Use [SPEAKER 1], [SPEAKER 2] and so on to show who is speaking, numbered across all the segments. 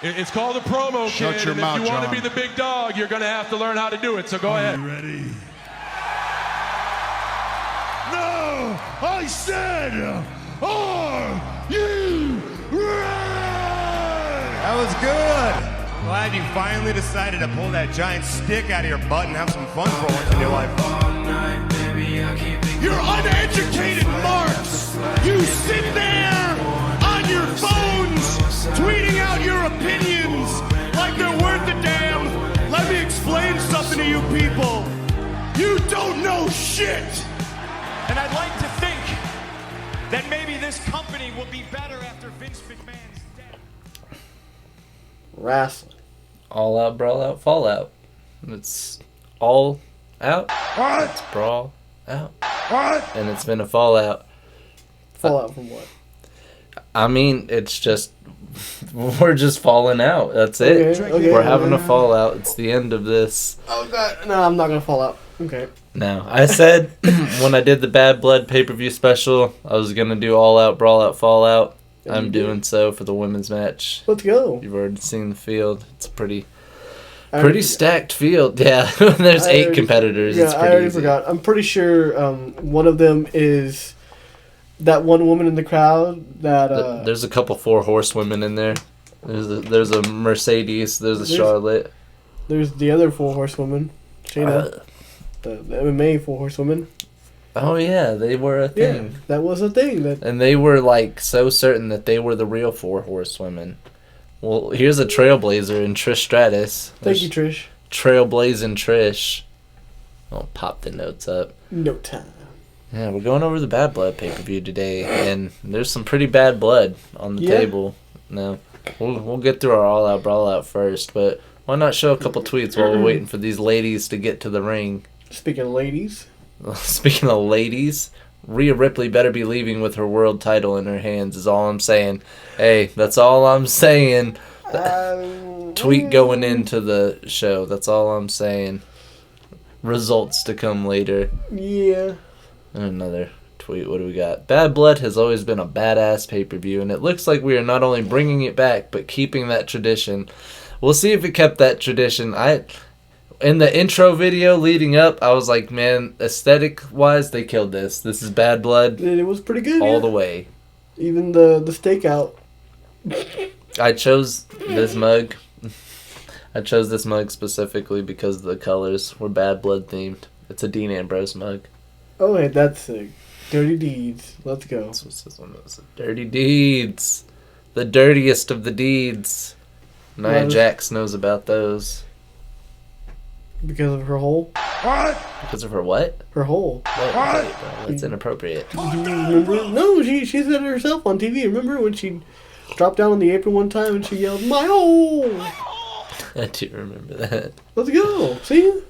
[SPEAKER 1] It's called a promo,
[SPEAKER 2] Shut
[SPEAKER 1] kid.
[SPEAKER 2] your
[SPEAKER 1] And
[SPEAKER 2] mouth,
[SPEAKER 1] if you want to
[SPEAKER 2] John.
[SPEAKER 1] be the big dog, you're going to have to learn how to do it. So go ahead.
[SPEAKER 2] You ready? No! I said, are you ready?
[SPEAKER 3] That was good. Glad you finally decided to pull that giant stick out of your butt and have some fun for once in your life.
[SPEAKER 2] You're uneducated marks! You sit there on your phones tweeting out your opinions like they're worth a damn. Let me explain something to you people. You don't know shit!
[SPEAKER 4] And I'd like to think that maybe this company will be better after Vince McMahon's death.
[SPEAKER 5] Wrestling.
[SPEAKER 6] All out, brawl out, fall out. It's all out.
[SPEAKER 2] What?
[SPEAKER 6] It's brawl out.
[SPEAKER 2] What?
[SPEAKER 6] And it's been a fallout.
[SPEAKER 5] Fallout from what?
[SPEAKER 6] I mean, it's just, we're just falling out. That's it.
[SPEAKER 5] Okay,
[SPEAKER 6] we're having a fallout. It's the end of this.
[SPEAKER 5] Oh, God. No, I'm not going to fall out. Okay.
[SPEAKER 6] No, I said when I did the Bad Blood pay-per-view special, I was going to do all out, brawl out, fall out.
[SPEAKER 5] And
[SPEAKER 6] I'm doing so for the women's match.
[SPEAKER 5] Let's go.
[SPEAKER 6] You've already seen the field. It's a pretty
[SPEAKER 5] I already
[SPEAKER 6] stacked field. Yeah, there's 8 competitors.
[SPEAKER 5] Yeah,
[SPEAKER 6] it's
[SPEAKER 5] I
[SPEAKER 6] pretty
[SPEAKER 5] already
[SPEAKER 6] easy.
[SPEAKER 5] forgot. I'm pretty sure one of them is that one woman in the crowd that...
[SPEAKER 6] There's a couple 4 horsewomen in there. There's a Mercedes. There's a Charlotte.
[SPEAKER 5] There's the other 4 horsewomen. Shayna. The MMA 4 horsewomen.
[SPEAKER 6] Oh, yeah, they were a thing.
[SPEAKER 5] Yeah, that was a thing.
[SPEAKER 6] And they were, like, so certain that they were the real 4 horsewomen. Well, here's a trailblazer in Trish Stratus.
[SPEAKER 5] Thank you, Trish.
[SPEAKER 6] Trailblazing Trish. I'll pop the notes up.
[SPEAKER 5] No time.
[SPEAKER 6] Yeah, we're going over the Bad Blood pay-per-view today, and there's some pretty bad blood on the table. No, we'll get through our all-out, brawl-out first, but why not show a couple tweets while we're waiting for these ladies to get to the ring?
[SPEAKER 5] Speaking of ladies...
[SPEAKER 6] Speaking of ladies, Rhea Ripley better be leaving with her world title in her hands is all I'm saying. Hey, that's all I'm saying. Tweet going into the show. That's all I'm saying. Results to come later.
[SPEAKER 5] Yeah.
[SPEAKER 6] And another tweet. What do we got? Bad Blood has always been a badass pay-per-view, and it looks like we are not only bringing it back, but keeping that tradition. We'll see if it kept that tradition. In the intro video leading up, I was like, man, aesthetic-wise, they killed this. This is Bad Blood.
[SPEAKER 5] It was pretty good.
[SPEAKER 6] All the way.
[SPEAKER 5] Even the stakeout.
[SPEAKER 6] I chose this mug. I chose this mug specifically because the colors were Bad Blood themed. It's a Dean Ambrose mug.
[SPEAKER 5] Oh, hey, that's sick. Dirty Deeds. Let's go.
[SPEAKER 6] That's what this one was. Dirty Deeds. The dirtiest of the deeds. Nia Jax knows about those.
[SPEAKER 5] Because of her hole?
[SPEAKER 2] What?
[SPEAKER 6] Because of her what?
[SPEAKER 5] Her hole.
[SPEAKER 6] What? That's inappropriate.
[SPEAKER 5] Do you remember? No, she said it herself on TV. Remember when she dropped down on the apron one time and she yelled, "My hole!"
[SPEAKER 6] I do remember that.
[SPEAKER 5] Let's go. See?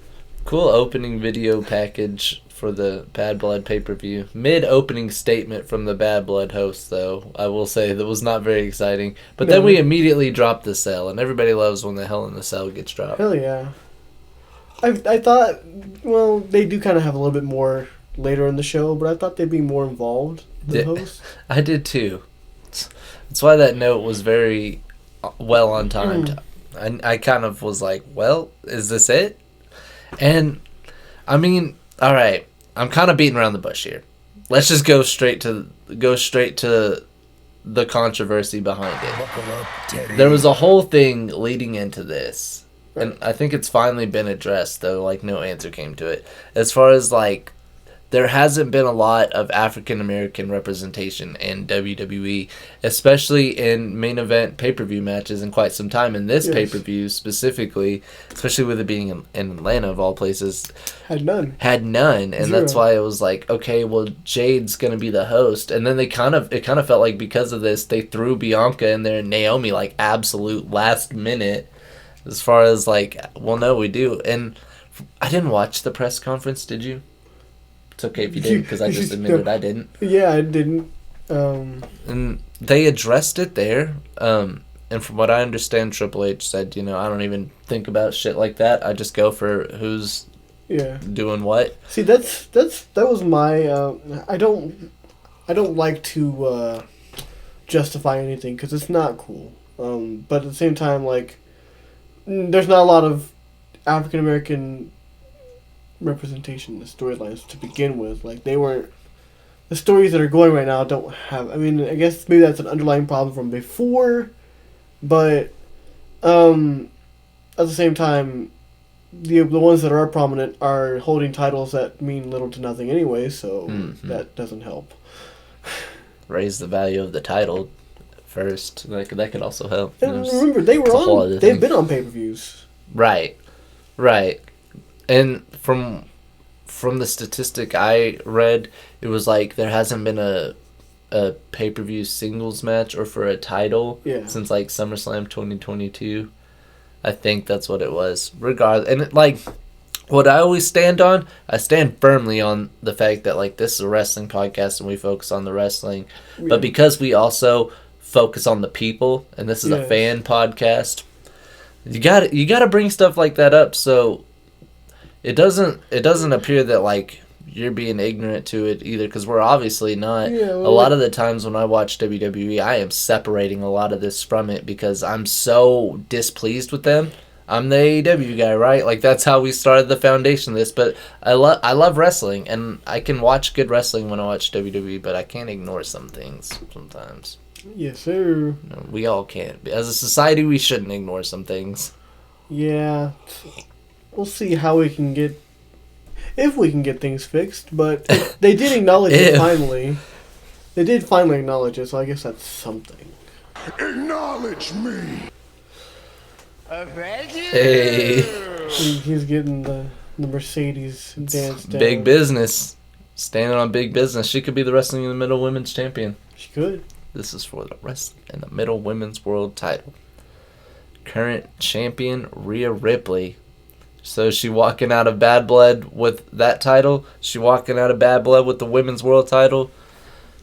[SPEAKER 6] Cool opening video package for the Bad Blood pay-per-view. Mid-opening statement from the Bad Blood host, though, I will say, that was not very exciting. But then we immediately dropped the cell, and everybody loves when the Hell in the Cell gets dropped.
[SPEAKER 5] Hell yeah. I thought, well, they do kind of have a little bit more later in the show, but I thought they'd be more involved, the host.
[SPEAKER 6] I did too. That's why that note was very well on timed. I kind of was like, well, is this it? And, I mean, all right, I'm kind of beating around the bush here. Let's just go straight to the controversy behind it. There was a whole thing leading into this. And I think it's finally been addressed, though, like, no answer came to it. As far as, like, there hasn't been a lot of African-American representation in WWE, especially in main event pay-per-view matches in quite some time. In this pay-per-view specifically, especially with it being in Atlanta, of all places.
[SPEAKER 5] Had none.
[SPEAKER 6] And
[SPEAKER 5] Zero.
[SPEAKER 6] that's why it was like, okay, well, Jade's going to be the host. And then it kind of felt like because of this, they threw Bianca in there and Naomi, like, absolute last minute. As far as, like, well, no, we do. And I didn't watch the press conference, did you? It's okay if you didn't, because I just admitted I didn't.
[SPEAKER 5] Yeah, I didn't.
[SPEAKER 6] And they addressed it there. And from what I understand, Triple H said, I don't even think about shit like that. I just go for who's doing what.
[SPEAKER 5] See, that was my... I don't like to justify anything, because it's not cool. But at the same time, like, there's not a lot of African American representation in the storylines to begin with. Like, they weren't. The stories that are going right now don't have. I mean, I guess maybe that's an underlying problem from before, but at the same time, the ones that are prominent are holding titles that mean little to nothing anyway, so that doesn't help.
[SPEAKER 6] Raise the value of the title first. Like, that could also help.
[SPEAKER 5] And remember, they've been on pay-per-views.
[SPEAKER 6] Right. And from the statistic I read, it was like there hasn't been a pay-per-view singles match or for a title since like SummerSlam 2022. I think that's what it was. Regardless, and what I always stand on, I stand firmly on the fact that like this is a wrestling podcast and we focus on the wrestling, but because we also focus on the people and this is a fan podcast, you got to bring stuff like that up so it doesn't appear that like you're being ignorant to it either, because we're obviously not. A lot of the times when I watch WWE, I am separating a lot of this from it because I'm so displeased with them. I'm the AEW guy, right? Like, that's how we started the foundation of this. But I love wrestling, and I can watch good wrestling when I watch WWE, but I can't ignore some things sometimes.
[SPEAKER 5] Yes, sir.
[SPEAKER 6] No, we all can't. As a society, we shouldn't ignore some things.
[SPEAKER 5] Yeah. We'll see how we can get... If we can get things fixed, but they did acknowledge it finally. They did finally acknowledge it, so I guess that's something.
[SPEAKER 2] Acknowledge me.
[SPEAKER 6] Hey.
[SPEAKER 5] He's getting the Mercedes dance down.
[SPEAKER 6] Big business. Standing on big business. She could be the Wrestling in the Middle Women's Champion.
[SPEAKER 5] She could.
[SPEAKER 6] This is for the Wrestling in the Middle Women's World title. Current champion, Rhea Ripley. So is she walking out of Bad Blood with that title? She walking out of Bad Blood with the Women's World title?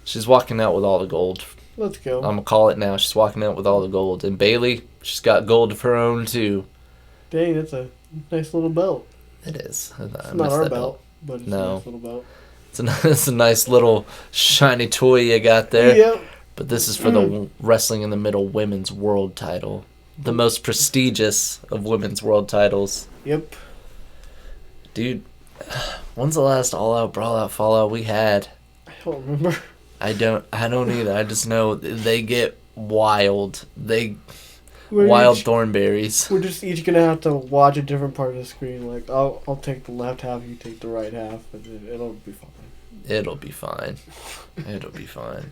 [SPEAKER 6] She's walking out with all the gold.
[SPEAKER 5] Let's go.
[SPEAKER 6] I'm going to call it now. She's walking out with all the gold. And Bayley, she's got gold of her own too.
[SPEAKER 5] Dang, that's a nice little belt.
[SPEAKER 6] It is.
[SPEAKER 5] It's not our belt, but it's a nice little belt.
[SPEAKER 6] It's a nice little shiny toy you got there.
[SPEAKER 5] Yep.
[SPEAKER 6] But this is for the Wrestling in the Middle Women's World title. The most prestigious of women's world titles.
[SPEAKER 5] Yep.
[SPEAKER 6] Dude, when's the last all-out, brawl-out, fallout we had?
[SPEAKER 5] I don't remember.
[SPEAKER 6] I don't either. I just know they get wild.
[SPEAKER 5] We're
[SPEAKER 6] Thornberries.
[SPEAKER 5] We're just each gonna have to watch a different part of the screen. Like, I'll take the left half, you take the right half, and it'll be fine.
[SPEAKER 6] It'll be fine. It'll be fine.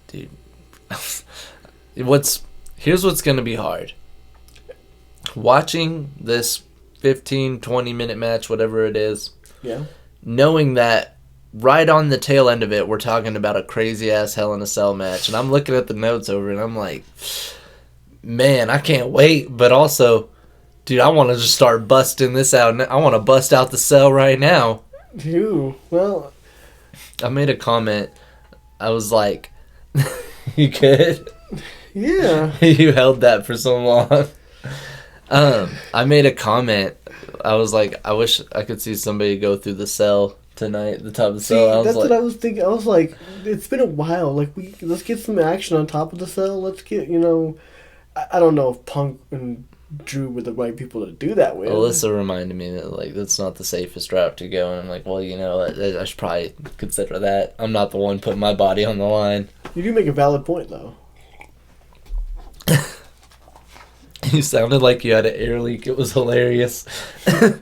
[SPEAKER 6] Dude. Here's what's gonna be hard. Watching this 15, 20-minute match, whatever it is.
[SPEAKER 5] Yeah.
[SPEAKER 6] Knowing that right on the tail end of it, we're talking about a crazy-ass Hell in a Cell match. And I'm looking at the notes over and I'm like, man, I can't wait. But also, dude, I want to just start busting this out. I want to bust out the cell right now.
[SPEAKER 5] Ew. Well,
[SPEAKER 6] I made a comment. I was like, you good?
[SPEAKER 5] Yeah.
[SPEAKER 6] You held that for so long. I made a comment. I was like, I wish I could see somebody go through the cell tonight, the top of the cell.
[SPEAKER 5] That's what I was thinking. I was like, it's been a while. Like, let's get some action on top of the cell. Let's get, I don't know if Punk and Drew were the right people to do that with.
[SPEAKER 6] Alyssa reminded me that, like, that's not the safest route to go. And I'm like, well, I should probably consider that. I'm not the one putting my body on the line.
[SPEAKER 5] You do make a valid point, though.
[SPEAKER 6] You sounded like you had an air leak. It was hilarious. It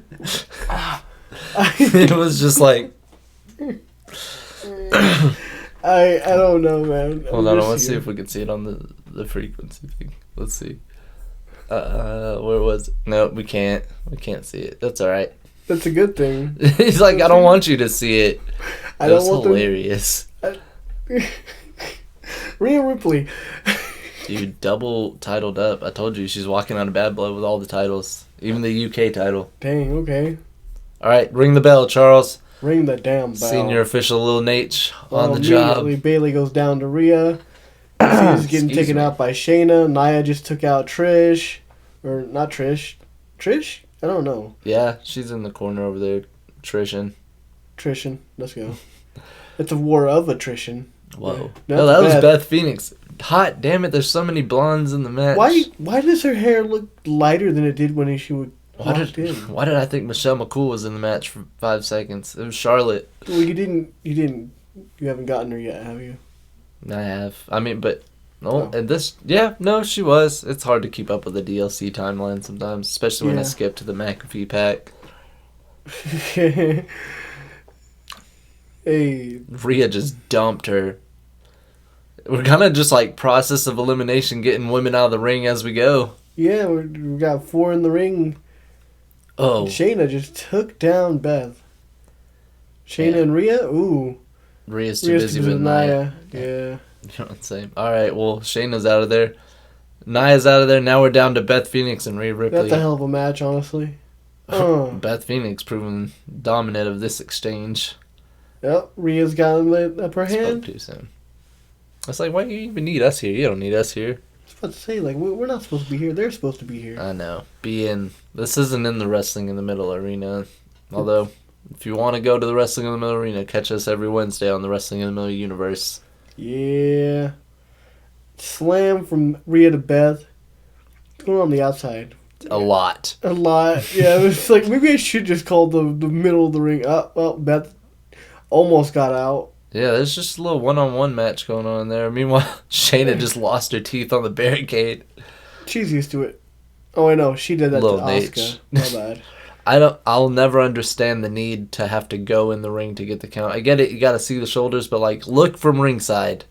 [SPEAKER 6] was just like...
[SPEAKER 5] I don't know, man.
[SPEAKER 6] Hold on, let's see if we can see it on the frequency thing. Let's see. Where was it? No, we can't. We can't see it. That's alright.
[SPEAKER 5] That's a good thing.
[SPEAKER 6] He's like, I don't want you to see it. That was hilarious.
[SPEAKER 5] Rhea Ripley.
[SPEAKER 6] Dude, double titled up. I told you, she's walking out of Bad Blood with all the titles. Even the UK title.
[SPEAKER 5] Dang, okay.
[SPEAKER 6] Alright, ring the bell, Charles.
[SPEAKER 5] Ring the damn bell.
[SPEAKER 6] Senior official Lil Nate on the job.
[SPEAKER 5] Immediately, Bayley goes down to Rhea. She's getting taken out by Shayna. Nia just took out Trish. Or, not Trish. Trish? I don't know.
[SPEAKER 6] Yeah, she's in the corner over there. Trishan.
[SPEAKER 5] Let's go. It's a war of attrition.
[SPEAKER 6] Whoa.
[SPEAKER 5] Yeah,
[SPEAKER 6] no, that was Beth Phoenix. hot damn it, there's so many blondes in the match.
[SPEAKER 5] Why does her hair look lighter than it did when she would
[SPEAKER 6] Why did I think Michelle McCool was in the match for 5 seconds? It was Charlotte.
[SPEAKER 5] Well, you haven't gotten her yet, have you?
[SPEAKER 6] I have. I mean, but no, she was. It's hard to keep up with the DLC timeline sometimes, especially when I skip to the McAfee pack.
[SPEAKER 5] Hey,
[SPEAKER 6] Rhea just dumped her. We're kind of just like process of elimination, getting women out of the ring as we go.
[SPEAKER 5] yeah, we got 4 in the ring.
[SPEAKER 6] Oh,
[SPEAKER 5] Shayna just took down Beth. Shayna and Rhea? Ooh.
[SPEAKER 6] Rhea's too busy with Nia.
[SPEAKER 5] Yeah.
[SPEAKER 6] You know what I'm saying? All right, well, Shayna's out of there. Nia's out of there. Now we're down to Beth Phoenix and Rhea Ripley.
[SPEAKER 5] That's a hell of a match, honestly.
[SPEAKER 6] Beth Phoenix proving dominant of this exchange.
[SPEAKER 5] Yep, Rhea's got the upper hand.
[SPEAKER 6] Spoke too soon. It's like, why do you even need us here? You don't need us here.
[SPEAKER 5] I was about to say, like, we're not supposed to be here. They're supposed to be here.
[SPEAKER 6] I know. This isn't in the Wrestling in the Middle arena. Although, if you want to go to the Wrestling in the Middle arena, catch us every Wednesday on the Wrestling in the Middle universe.
[SPEAKER 5] Yeah. Slam from Rhea to Beth. What's going on the outside?
[SPEAKER 6] A lot.
[SPEAKER 5] A lot. Yeah, it was like, maybe I should just call the middle of the ring. Beth almost got out.
[SPEAKER 6] Yeah, there's just a little one-on-one match going on there. Meanwhile, Shayna just lost her teeth on the barricade.
[SPEAKER 5] She's used to it. Oh, I know. She did that
[SPEAKER 6] Little
[SPEAKER 5] to
[SPEAKER 6] Nate.
[SPEAKER 5] Asuka. My bad.
[SPEAKER 6] I'll never understand the need to have to go in the ring to get the count. I get it, you gotta see the shoulders, but like, look from ringside.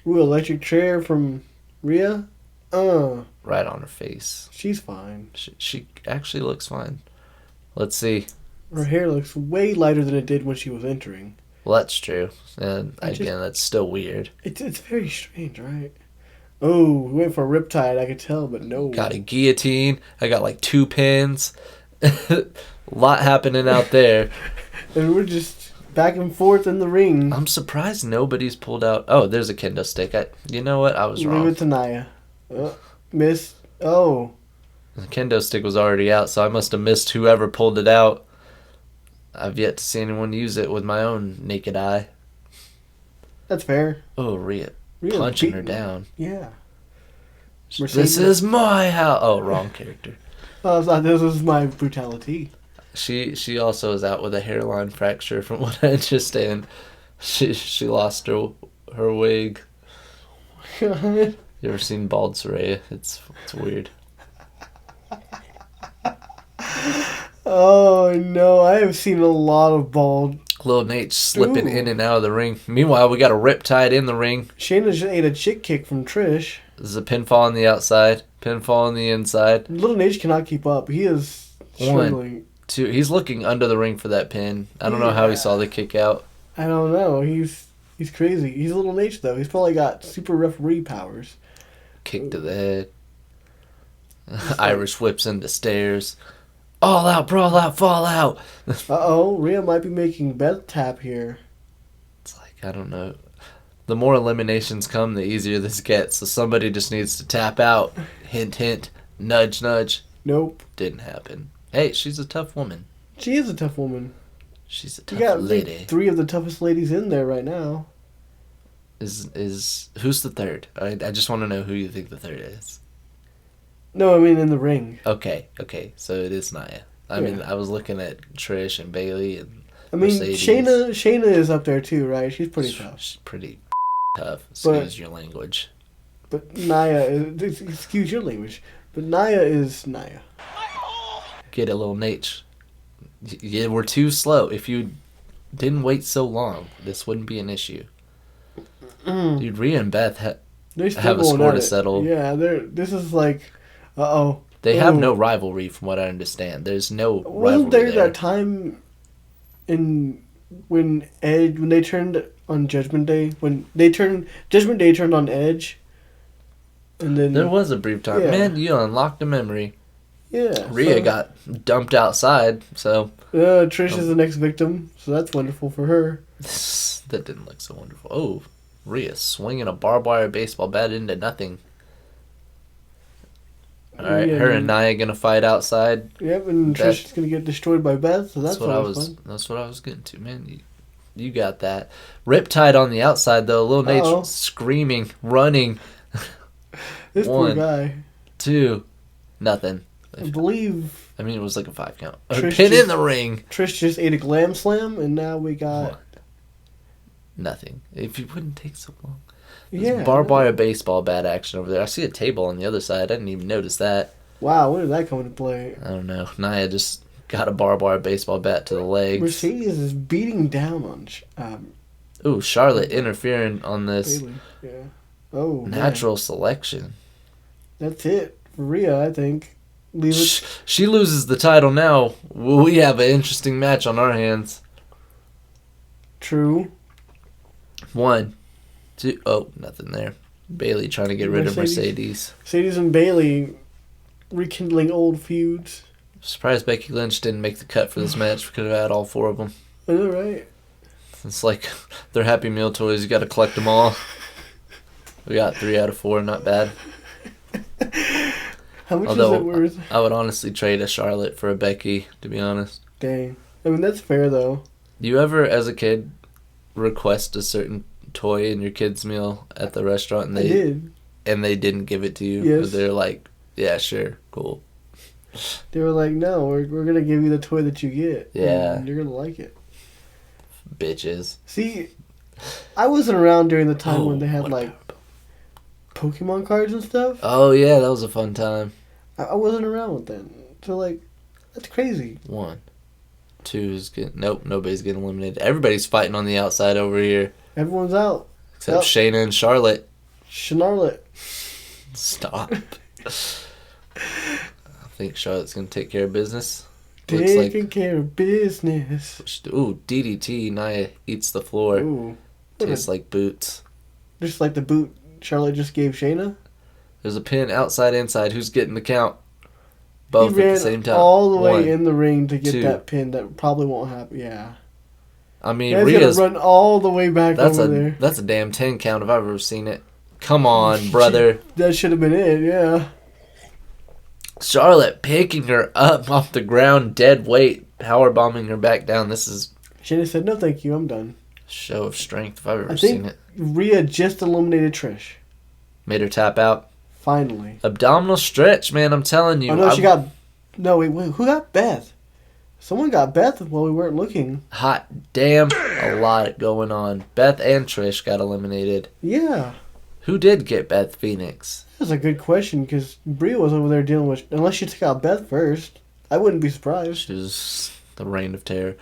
[SPEAKER 5] Ooh, electric chair from Rhea?
[SPEAKER 6] Right on her face.
[SPEAKER 5] She's fine.
[SPEAKER 6] She actually looks fine. Let's see.
[SPEAKER 5] Her hair looks way lighter than it did when she was entering.
[SPEAKER 6] Well, that's true. And again, that's still weird.
[SPEAKER 5] It's very strange, right? Oh, we went for a riptide, I could tell, but no.
[SPEAKER 6] Got a guillotine. I got like 2 pins. A lot happening out there.
[SPEAKER 5] And we're just back and forth in the ring.
[SPEAKER 6] I'm surprised nobody's pulled out. Oh, there's a kendo stick. You know what? I was wrong.
[SPEAKER 5] Leave it to Nia. Miss. Oh.
[SPEAKER 6] The kendo stick was already out, so I must have missed whoever pulled it out. I've yet to see anyone use it with my own naked eye.
[SPEAKER 5] That's fair.
[SPEAKER 6] Oh, Rhea punching her down.
[SPEAKER 5] Yeah.
[SPEAKER 6] This is my house. Oh, wrong character.
[SPEAKER 5] I thought this was my brutality.
[SPEAKER 6] She also is out with a hairline fracture, from what I understand. She lost her wig.
[SPEAKER 5] God.
[SPEAKER 6] You ever seen bald Saraya? It's weird.
[SPEAKER 5] Oh no, I have seen a lot of bald.
[SPEAKER 6] Little Nate slipping in and out of the ring. Meanwhile, we got a riptide in the ring.
[SPEAKER 5] Shayna just ate a chick kick from Trish.
[SPEAKER 6] This is a pinfall on the outside, pinfall on the inside.
[SPEAKER 5] Little Nate cannot keep up. He is struggling.
[SPEAKER 6] 1, 2. He's looking under the ring for that pin. I don't know how he saw the kick out.
[SPEAKER 5] I don't know. He's crazy. He's Little Nate though. He's probably got super referee powers.
[SPEAKER 6] Kick to the head. Irish whips into stairs. All out, brawl out, fall out.
[SPEAKER 5] Uh-oh, Rhea might be making Beth tap here.
[SPEAKER 6] It's like, I don't know. The more eliminations come, the easier this gets. So somebody just needs to tap out. Hint, hint. Nudge, nudge.
[SPEAKER 5] Nope.
[SPEAKER 6] Didn't happen. Hey, she's a tough woman.
[SPEAKER 5] She is a tough woman.
[SPEAKER 6] She's a
[SPEAKER 5] You
[SPEAKER 6] tough
[SPEAKER 5] got
[SPEAKER 6] lady.
[SPEAKER 5] 3 of the toughest ladies in there right now.
[SPEAKER 6] Is who's the third? I just want to know who you think the third is.
[SPEAKER 5] No, I mean in the ring.
[SPEAKER 6] Okay. So it is Nia. I mean, I was looking at Trish and Bailey and
[SPEAKER 5] I mean,
[SPEAKER 6] Mercedes.
[SPEAKER 5] Shayna is up there too, right? She's pretty tough.
[SPEAKER 6] She's pretty tough. Excuse your language.
[SPEAKER 5] But Nia is... Excuse your language. But Nia is Nia.
[SPEAKER 6] Get it, little Nate. You were too slow. If you didn't wait so long, this wouldn't be an issue. Dude, Rhea and Beth have a score to settle.
[SPEAKER 5] Yeah, this is like... Uh-oh.
[SPEAKER 6] They have no rivalry, from what I understand. There's no rivalry.
[SPEAKER 5] Wasn't there that time when they turned on Judgment Day, Judgment Day turned on Edge, and then
[SPEAKER 6] there was a brief time.
[SPEAKER 5] Yeah.
[SPEAKER 6] Man, you unlocked a memory.
[SPEAKER 5] Yeah,
[SPEAKER 6] Rhea got dumped outside, so
[SPEAKER 5] Trish is the next victim, so that's wonderful for her.
[SPEAKER 6] that didn't look so wonderful. Oh, Rhea swinging a barbed wire baseball bat into nothing. All right, her and Nia gonna fight outside.
[SPEAKER 5] Yep, and Trish is gonna get destroyed by Beth, so that's
[SPEAKER 6] what
[SPEAKER 5] fun.
[SPEAKER 6] That's what I was getting to, man. You got that. Riptide on the outside though. Little Nate screaming, running.
[SPEAKER 5] This poor
[SPEAKER 6] 1,
[SPEAKER 5] guy.
[SPEAKER 6] 2, nothing.
[SPEAKER 5] I believe
[SPEAKER 6] I mean, it was like a 5 count. A
[SPEAKER 5] Trish
[SPEAKER 6] pin
[SPEAKER 5] just-
[SPEAKER 6] in the ring.
[SPEAKER 5] Trish just ate a glam slam, and now we got...
[SPEAKER 6] What? Nothing. If you wouldn't take so long.
[SPEAKER 5] Yeah.
[SPEAKER 6] Barbed wire baseball bat action over there. I see a table on the other side. I didn't even notice that.
[SPEAKER 5] Wow, when did that come into play?
[SPEAKER 6] I don't know. Nia just got a barbed wire baseball bat to the legs.
[SPEAKER 5] Mercedes is beating down on
[SPEAKER 6] Ooh, Charlotte interfering on this
[SPEAKER 5] Bailey. Yeah. Oh,
[SPEAKER 6] natural selection.
[SPEAKER 5] man. That's it for Rhea, I think. Leave it.
[SPEAKER 6] She loses the title now. We have an interesting match on our hands.
[SPEAKER 5] True.
[SPEAKER 6] 1, 2. Oh, nothing there. Bailey trying to get rid of Mercedes.
[SPEAKER 5] Mercedes and Bailey rekindling old feuds.
[SPEAKER 6] Surprised Becky Lynch didn't make the cut for this match. We could have had all 4 of them.
[SPEAKER 5] I know, right?
[SPEAKER 6] It's like they're Happy Meal toys. You got to collect them all. We got 3 out of 4. Not bad.
[SPEAKER 5] How much
[SPEAKER 6] Although,
[SPEAKER 5] is it worth?
[SPEAKER 6] I would honestly trade a Charlotte for a Becky, to be honest.
[SPEAKER 5] Dang. I mean, that's fair, though.
[SPEAKER 6] Do you ever, as a kid, request a certain toy in your kid's meal at the restaurant and
[SPEAKER 5] I did.
[SPEAKER 6] they didn't give it to you?
[SPEAKER 5] Yes.
[SPEAKER 6] Or they're like, yeah, sure, cool.
[SPEAKER 5] They were like, no, we're going to give you the toy that you get.
[SPEAKER 6] Yeah.
[SPEAKER 5] And you're going to like it.
[SPEAKER 6] Bitches.
[SPEAKER 5] See, I wasn't around during the time when they had,
[SPEAKER 6] what
[SPEAKER 5] like, Pokemon cards and stuff.
[SPEAKER 6] Oh, yeah, that was a fun time.
[SPEAKER 5] I wasn't around with that. So, like, that's crazy.
[SPEAKER 6] 1, 2 is getting... Nope, nobody's getting eliminated. Everybody's fighting on the outside over here.
[SPEAKER 5] Everyone's out.
[SPEAKER 6] Except
[SPEAKER 5] Yep.
[SPEAKER 6] Shayna and Charlotte.
[SPEAKER 5] Charlotte.
[SPEAKER 6] Stop. I think Charlotte's going to take care of business. Looks
[SPEAKER 5] Taking care of business.
[SPEAKER 6] Ooh, DDT. Nia eats the floor.
[SPEAKER 5] Ooh.
[SPEAKER 6] Tastes like boots.
[SPEAKER 5] Just like the boot Charlotte just gave Shayna.
[SPEAKER 6] There's a pin outside, inside. Who's getting the count? Both
[SPEAKER 5] He
[SPEAKER 6] at
[SPEAKER 5] ran
[SPEAKER 6] the same time.
[SPEAKER 5] all the way
[SPEAKER 6] 1,
[SPEAKER 5] in the ring to get
[SPEAKER 6] 2.
[SPEAKER 5] that pin. That probably won't happen. Yeah.
[SPEAKER 6] I mean,
[SPEAKER 5] He's
[SPEAKER 6] Rhea's...
[SPEAKER 5] gonna run all the way back
[SPEAKER 6] That's
[SPEAKER 5] over there.
[SPEAKER 6] That's a damn 10 count if I've ever seen it. Come on, brother.
[SPEAKER 5] That should have been it. Yeah.
[SPEAKER 6] Charlotte picking her up off the ground, dead weight, power bombing her back down. This is
[SPEAKER 5] Shayna said, "No, thank you. I'm done."
[SPEAKER 6] a show of strength if I've ever
[SPEAKER 5] I
[SPEAKER 6] seen
[SPEAKER 5] think
[SPEAKER 6] it.
[SPEAKER 5] Rhea just eliminated Trish.
[SPEAKER 6] Made her tap out.
[SPEAKER 5] Finally.
[SPEAKER 6] Abdominal stretch, man. I'm telling you.
[SPEAKER 5] Oh no, she got. No, wait. Who got Beth? Someone got Beth while we weren't looking.
[SPEAKER 6] Hot damn, a lot going on. Beth and Trish got eliminated.
[SPEAKER 5] Yeah.
[SPEAKER 6] Who did get Beth Phoenix?
[SPEAKER 5] That's a good question because Bria was over there dealing with. Unless she took out Beth first, I wouldn't be surprised.
[SPEAKER 6] She was the reign of terror.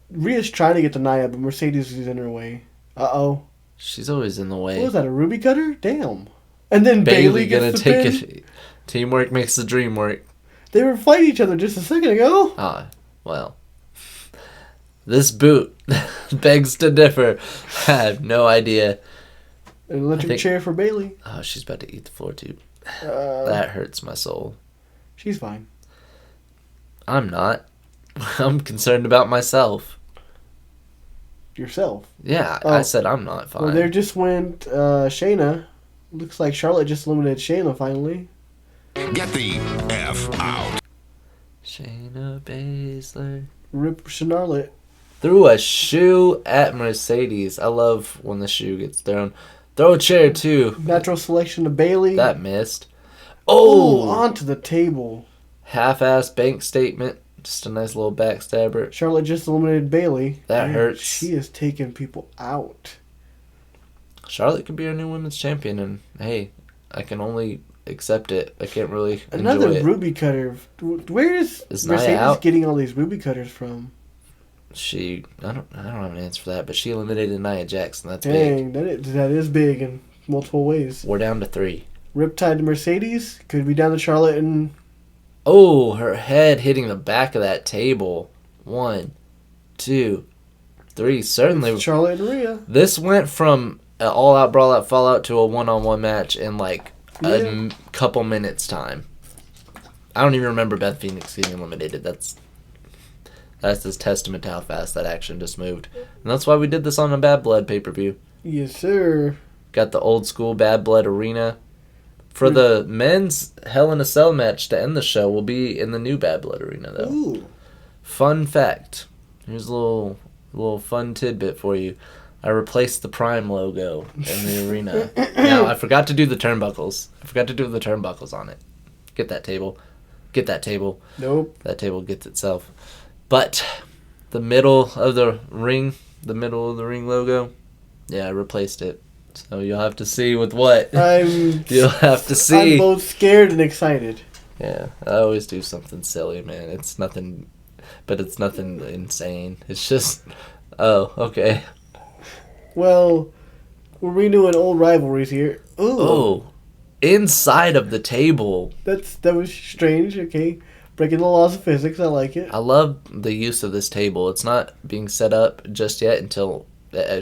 [SPEAKER 5] Rhea's trying to get to Nia, but Mercedes is in her way. Uh-oh.
[SPEAKER 6] She's always in the way.
[SPEAKER 5] What was that, a ruby cutter? Damn. And then Bailey gets
[SPEAKER 6] gonna
[SPEAKER 5] the
[SPEAKER 6] take
[SPEAKER 5] pin.
[SPEAKER 6] it. Teamwork makes the dream work.
[SPEAKER 5] They were fighting each other just a second ago.
[SPEAKER 6] Ah, well. This boot begs to differ. I have no idea.
[SPEAKER 5] An electric chair for Bailey.
[SPEAKER 6] Oh, she's about to eat the floor too.
[SPEAKER 5] Uh,
[SPEAKER 6] That hurts my soul.
[SPEAKER 5] She's fine.
[SPEAKER 6] I'm not. I'm concerned about myself.
[SPEAKER 5] Yourself.
[SPEAKER 6] Yeah,
[SPEAKER 5] Oh.
[SPEAKER 6] I said I'm not fine.
[SPEAKER 5] Well, there just went Shayna. Looks like Charlotte just eliminated Shayna finally.
[SPEAKER 2] Get the F out.
[SPEAKER 6] Shayna Baszler
[SPEAKER 5] Rip Charlotte.
[SPEAKER 6] threw a shoe at Mercedes. I love when the shoe gets thrown. Throw a chair too.
[SPEAKER 5] Natural selection to Bailey.
[SPEAKER 6] That missed.
[SPEAKER 5] Oh,
[SPEAKER 6] Oh,
[SPEAKER 5] onto the table.
[SPEAKER 6] half-ass bank statement. Just a nice little backstabber.
[SPEAKER 5] Charlotte just eliminated Bailey.
[SPEAKER 6] That
[SPEAKER 5] Man,
[SPEAKER 6] hurts.
[SPEAKER 5] She is taking people out.
[SPEAKER 6] Charlotte could be our new women's champion, and hey, I can only accept it. I can't really
[SPEAKER 5] Another
[SPEAKER 6] enjoy it.
[SPEAKER 5] ruby cutter. Where is
[SPEAKER 6] Is Nia
[SPEAKER 5] Mercedes
[SPEAKER 6] out?
[SPEAKER 5] getting all these ruby cutters from?
[SPEAKER 6] I don't have an answer for that, but she eliminated Nia Jackson. That's big.
[SPEAKER 5] Dang, that is big in multiple ways.
[SPEAKER 6] We're down to 3.
[SPEAKER 5] Riptide to Mercedes. Could be down to Charlotte and
[SPEAKER 6] Oh, her head hitting the back of that table. 1, 2, 3. Certainly.
[SPEAKER 5] Charlotte and Rhea.
[SPEAKER 6] This went from an all-out brawl-out fallout to a one-on-one match in like a couple minutes time. I don't even remember Beth Phoenix getting eliminated. That's this testament to how fast that action just moved. And that's why we did this on a Bad Blood pay-per-view.
[SPEAKER 5] Yes, sir.
[SPEAKER 6] Got the old school Bad Blood arena. For the men's Hell in a Cell match to end the show will be in the new Bad Blood arena, though.
[SPEAKER 5] Ooh.
[SPEAKER 6] Fun fact. Here's a little fun tidbit for you. I replaced the Prime logo in the arena. Now, I forgot to do the turnbuckles. I forgot to do the turnbuckles on it. Get that table. Get that table.
[SPEAKER 5] Nope.
[SPEAKER 6] That table gets itself. But the middle of the ring logo, yeah, I replaced it. So you'll have to see with what. You'll have to see.
[SPEAKER 5] I'm both scared and excited.
[SPEAKER 6] Yeah, I always do something silly, man. It's nothing insane. It's just, oh, okay.
[SPEAKER 5] Well, we're renewing old rivalries here. Ooh.
[SPEAKER 6] Oh, inside of the table.
[SPEAKER 5] That was strange. Okay, breaking the laws of physics. I like it.
[SPEAKER 6] I love the use of this table. It's not being set up just yet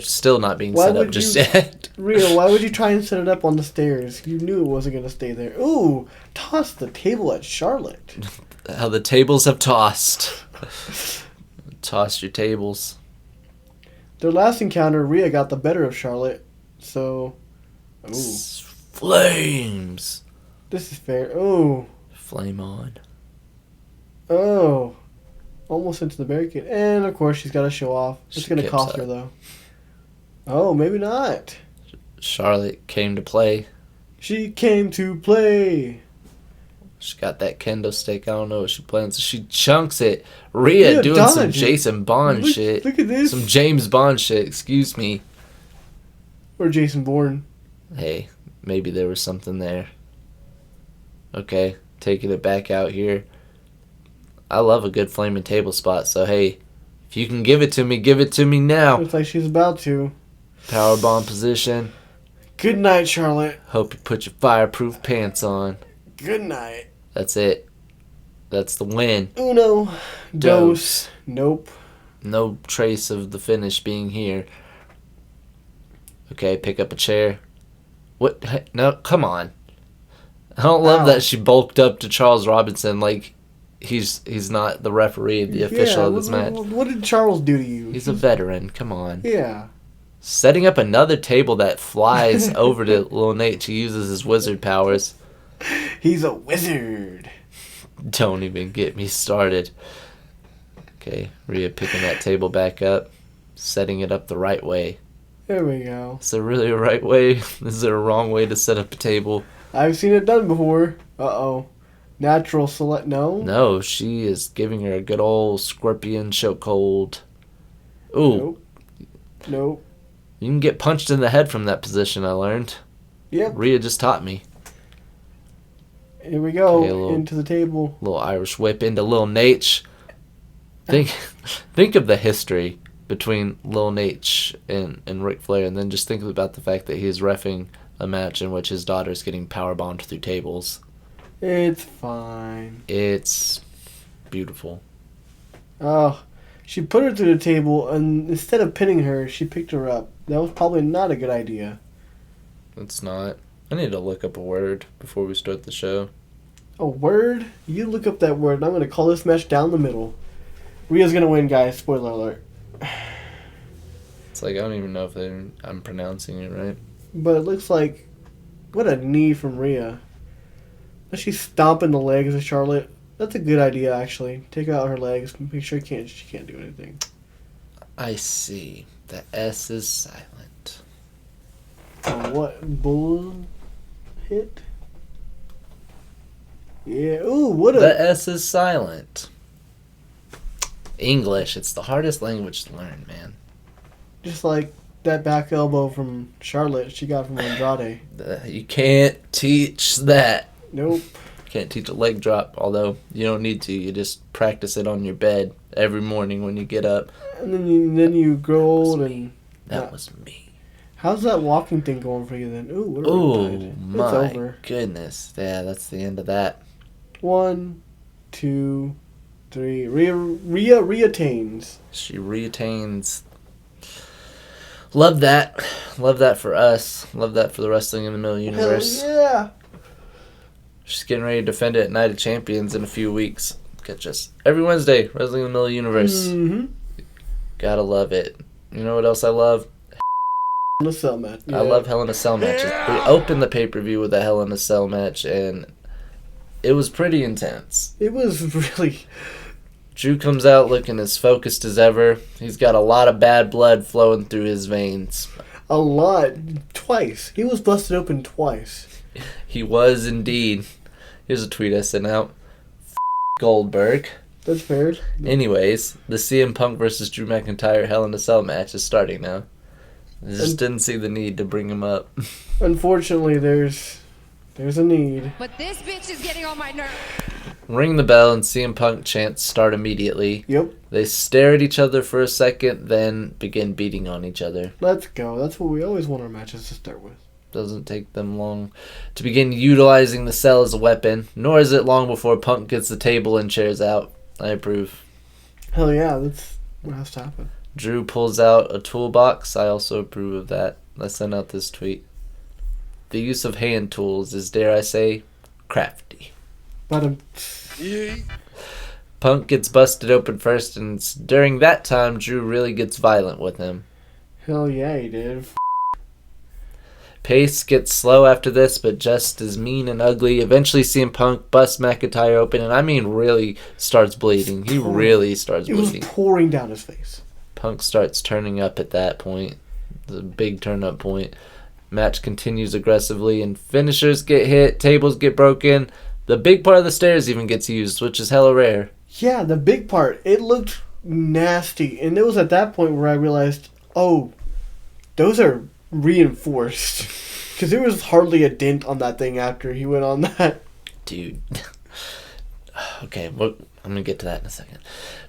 [SPEAKER 6] still not being set up just yet.
[SPEAKER 5] Rhea, why would you try and set it up on the stairs? You knew it wasn't going to stay there. Ooh, toss the table at Charlotte.
[SPEAKER 6] How the tables have tossed. Toss your tables.
[SPEAKER 5] Their last encounter, Rhea got the better of Charlotte. So, ooh.
[SPEAKER 6] Flames.
[SPEAKER 5] This is fair. Ooh.
[SPEAKER 6] Flame on.
[SPEAKER 5] Oh. Almost into the barricade. And, of course, she's got to show off. It's going to cost her, though. Oh, maybe not.
[SPEAKER 6] Charlotte came to play.
[SPEAKER 5] She came to play.
[SPEAKER 6] She got that kendo stick. I don't know what she plans. She chunks it. Rhea doing some Jason Bond shit.
[SPEAKER 5] Look at this.
[SPEAKER 6] Some James Bond shit. Excuse me.
[SPEAKER 5] Or Jason Bourne.
[SPEAKER 6] Hey, maybe there was something there. Okay, taking it back out here. I love a good flaming table spot. So hey, if you can give it to me now.
[SPEAKER 5] Looks like she's about to.
[SPEAKER 6] Powerbomb position.
[SPEAKER 5] Good night, Charlotte.
[SPEAKER 6] Hope you put your fireproof pants on.
[SPEAKER 5] Good night.
[SPEAKER 6] That's it. That's the win.
[SPEAKER 5] Uno. Dos. Nope.
[SPEAKER 6] No trace of the finish being here. Okay, pick up a chair. What? No, come on. I don't love that she bulked up to Charles Robinson like he's not the referee, the official of this match.
[SPEAKER 5] What did Charles do to you?
[SPEAKER 6] He's a veteran. Come on.
[SPEAKER 5] Yeah.
[SPEAKER 6] Setting up another table that flies over to Lil Nate. She uses his wizard powers.
[SPEAKER 5] He's a wizard.
[SPEAKER 6] Don't even get me started. Okay, Rhea picking that table back up, setting it up the right way.
[SPEAKER 5] There we go.
[SPEAKER 6] Is there really a right way? Is there a wrong way to set up a table?
[SPEAKER 5] I've seen it done before. Uh-oh. Natural select. No?
[SPEAKER 6] No, she is giving her a good old scorpion chokehold. Ooh.
[SPEAKER 5] Nope.
[SPEAKER 6] You can get punched in the head from that position, I learned.
[SPEAKER 5] Yep.
[SPEAKER 6] Rhea just taught me.
[SPEAKER 5] Here we go.
[SPEAKER 6] Okay,
[SPEAKER 5] into the table.
[SPEAKER 6] Little Irish whip into Lil Nate. Think of the history between Lil Nate and Ric Flair, and then just think about the fact that he's reffing a match in which his daughter's getting powerbombed through tables.
[SPEAKER 5] It's fine.
[SPEAKER 6] It's beautiful.
[SPEAKER 5] Oh, she put her through the table, and instead of pinning her, she picked her up. That was probably not a good idea.
[SPEAKER 6] It's not. I need to look up a word before we start the show.
[SPEAKER 5] A word? You look up that word, and I'm going to call this match down the middle. Rhea's going to win, guys. Spoiler alert.
[SPEAKER 6] It's like, I don't even know if I'm pronouncing it right.
[SPEAKER 5] But it looks like... What a knee from Rhea. She's stomping the legs of Charlotte. That's a good idea, actually. Take out her legs. Make sure she can't do anything.
[SPEAKER 6] I see. The S is silent.
[SPEAKER 5] What? Bull hit? Yeah. Ooh, what a...
[SPEAKER 6] The S is silent. English. It's the hardest language to learn, man.
[SPEAKER 5] Just like that back elbow from Charlotte she got from Andrade.
[SPEAKER 6] You can't teach that.
[SPEAKER 5] Nope.
[SPEAKER 6] Can't teach a leg drop, although you don't need to. You just practice it on your bed every morning when you get up.
[SPEAKER 5] And then you grow old and...
[SPEAKER 6] That was me.
[SPEAKER 5] How's that walking thing going for you then? Ooh, what a
[SPEAKER 6] Ooh, my
[SPEAKER 5] it's over.
[SPEAKER 6] goodness. Yeah, that's the end of that.
[SPEAKER 5] 1, 2, 3. Rhea retains.
[SPEAKER 6] She retains. Love that. Love that for us. Love that for the Wrestling in the Middle universe.
[SPEAKER 5] Hell yeah.
[SPEAKER 6] She's getting ready to defend it at Night of Champions in a few weeks. Catch us every Wednesday, Wrestling in the Middle universe.
[SPEAKER 5] Mm-hmm.
[SPEAKER 6] Gotta love it. You know what else I love?
[SPEAKER 5] Hell in a Cell match. Yeah.
[SPEAKER 6] I love Hell in a Cell matches. We opened the pay-per-view with a Hell in a Cell match, and it was pretty intense.
[SPEAKER 5] It was really...
[SPEAKER 6] Drew comes out looking as focused as ever. He's got a lot of bad blood flowing through his veins.
[SPEAKER 5] A lot. Twice. He was busted open twice.
[SPEAKER 6] He was indeed. Here's a tweet I sent out. Goldberg.
[SPEAKER 5] That's fair.
[SPEAKER 6] Anyways, the CM Punk versus Drew McIntyre Hell in a Cell match is starting now. I just didn't see the need to bring him up.
[SPEAKER 5] Unfortunately, there's a need.
[SPEAKER 7] But this bitch is getting on my nerves.
[SPEAKER 6] Ring the bell and CM Punk chants start immediately.
[SPEAKER 5] Yep.
[SPEAKER 6] They stare at each other for a second, then begin beating on each other.
[SPEAKER 5] Let's go. That's what we always want our matches to start with.
[SPEAKER 6] Doesn't take them long to begin utilizing the cell as a weapon, nor is it long before Punk gets the table and chairs out. I approve.
[SPEAKER 5] Hell yeah, that's what has to happen.
[SPEAKER 6] Drew pulls out a toolbox. I also approve of that. I sent out this tweet. The use of hand tools is, dare I say, crafty.
[SPEAKER 5] But
[SPEAKER 6] Punk gets busted open first, and it's during that time Drew really gets violent with him.
[SPEAKER 5] hell yeah, he did.
[SPEAKER 6] Pace gets slow after this, but just as mean and ugly. Eventually, CM Punk busts McIntyre open, and I mean really starts bleeding. He really starts
[SPEAKER 5] It was
[SPEAKER 6] bleeding.
[SPEAKER 5] pouring down his face.
[SPEAKER 6] Punk starts turning up at that point. The big turn up point. Match continues aggressively, and finishers get hit, tables get broken. The big part of the stairs even gets used, which is hella rare.
[SPEAKER 5] Yeah, the big part. It looked nasty. And it was at that point where I realized, oh, those are reinforced. Because there was hardly a dent on that thing after he went on that.
[SPEAKER 6] Dude. Okay, well, I'm going to get to that in a second.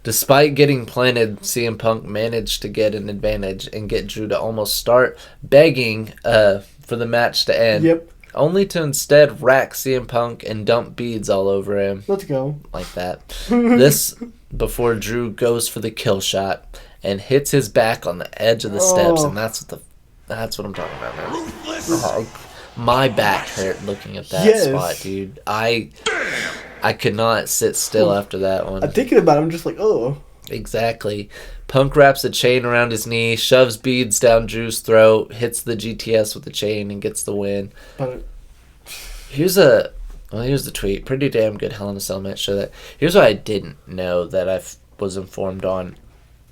[SPEAKER 6] Despite getting planted, CM Punk managed to get an advantage and get Drew to almost start begging for the match to end.
[SPEAKER 5] Yep.
[SPEAKER 6] Only to instead rack CM Punk and dump beads all over him.
[SPEAKER 5] Let's go.
[SPEAKER 6] Like that. This before Drew goes for the kill shot and hits his back on the edge of the steps, and that's what I'm talking about, man. Oh, my back hurt looking at that spot, dude. I could not sit still after that one.
[SPEAKER 5] I'm thinking about it, I'm just like, oh.
[SPEAKER 6] Exactly. Punk wraps a chain around his knee, shoves beads down Drew's throat, hits the GTS with the chain, and gets the win.
[SPEAKER 5] But
[SPEAKER 6] Here's the tweet. Pretty damn good Hell in a Cell match. Show that. Here's what I didn't know that I was informed on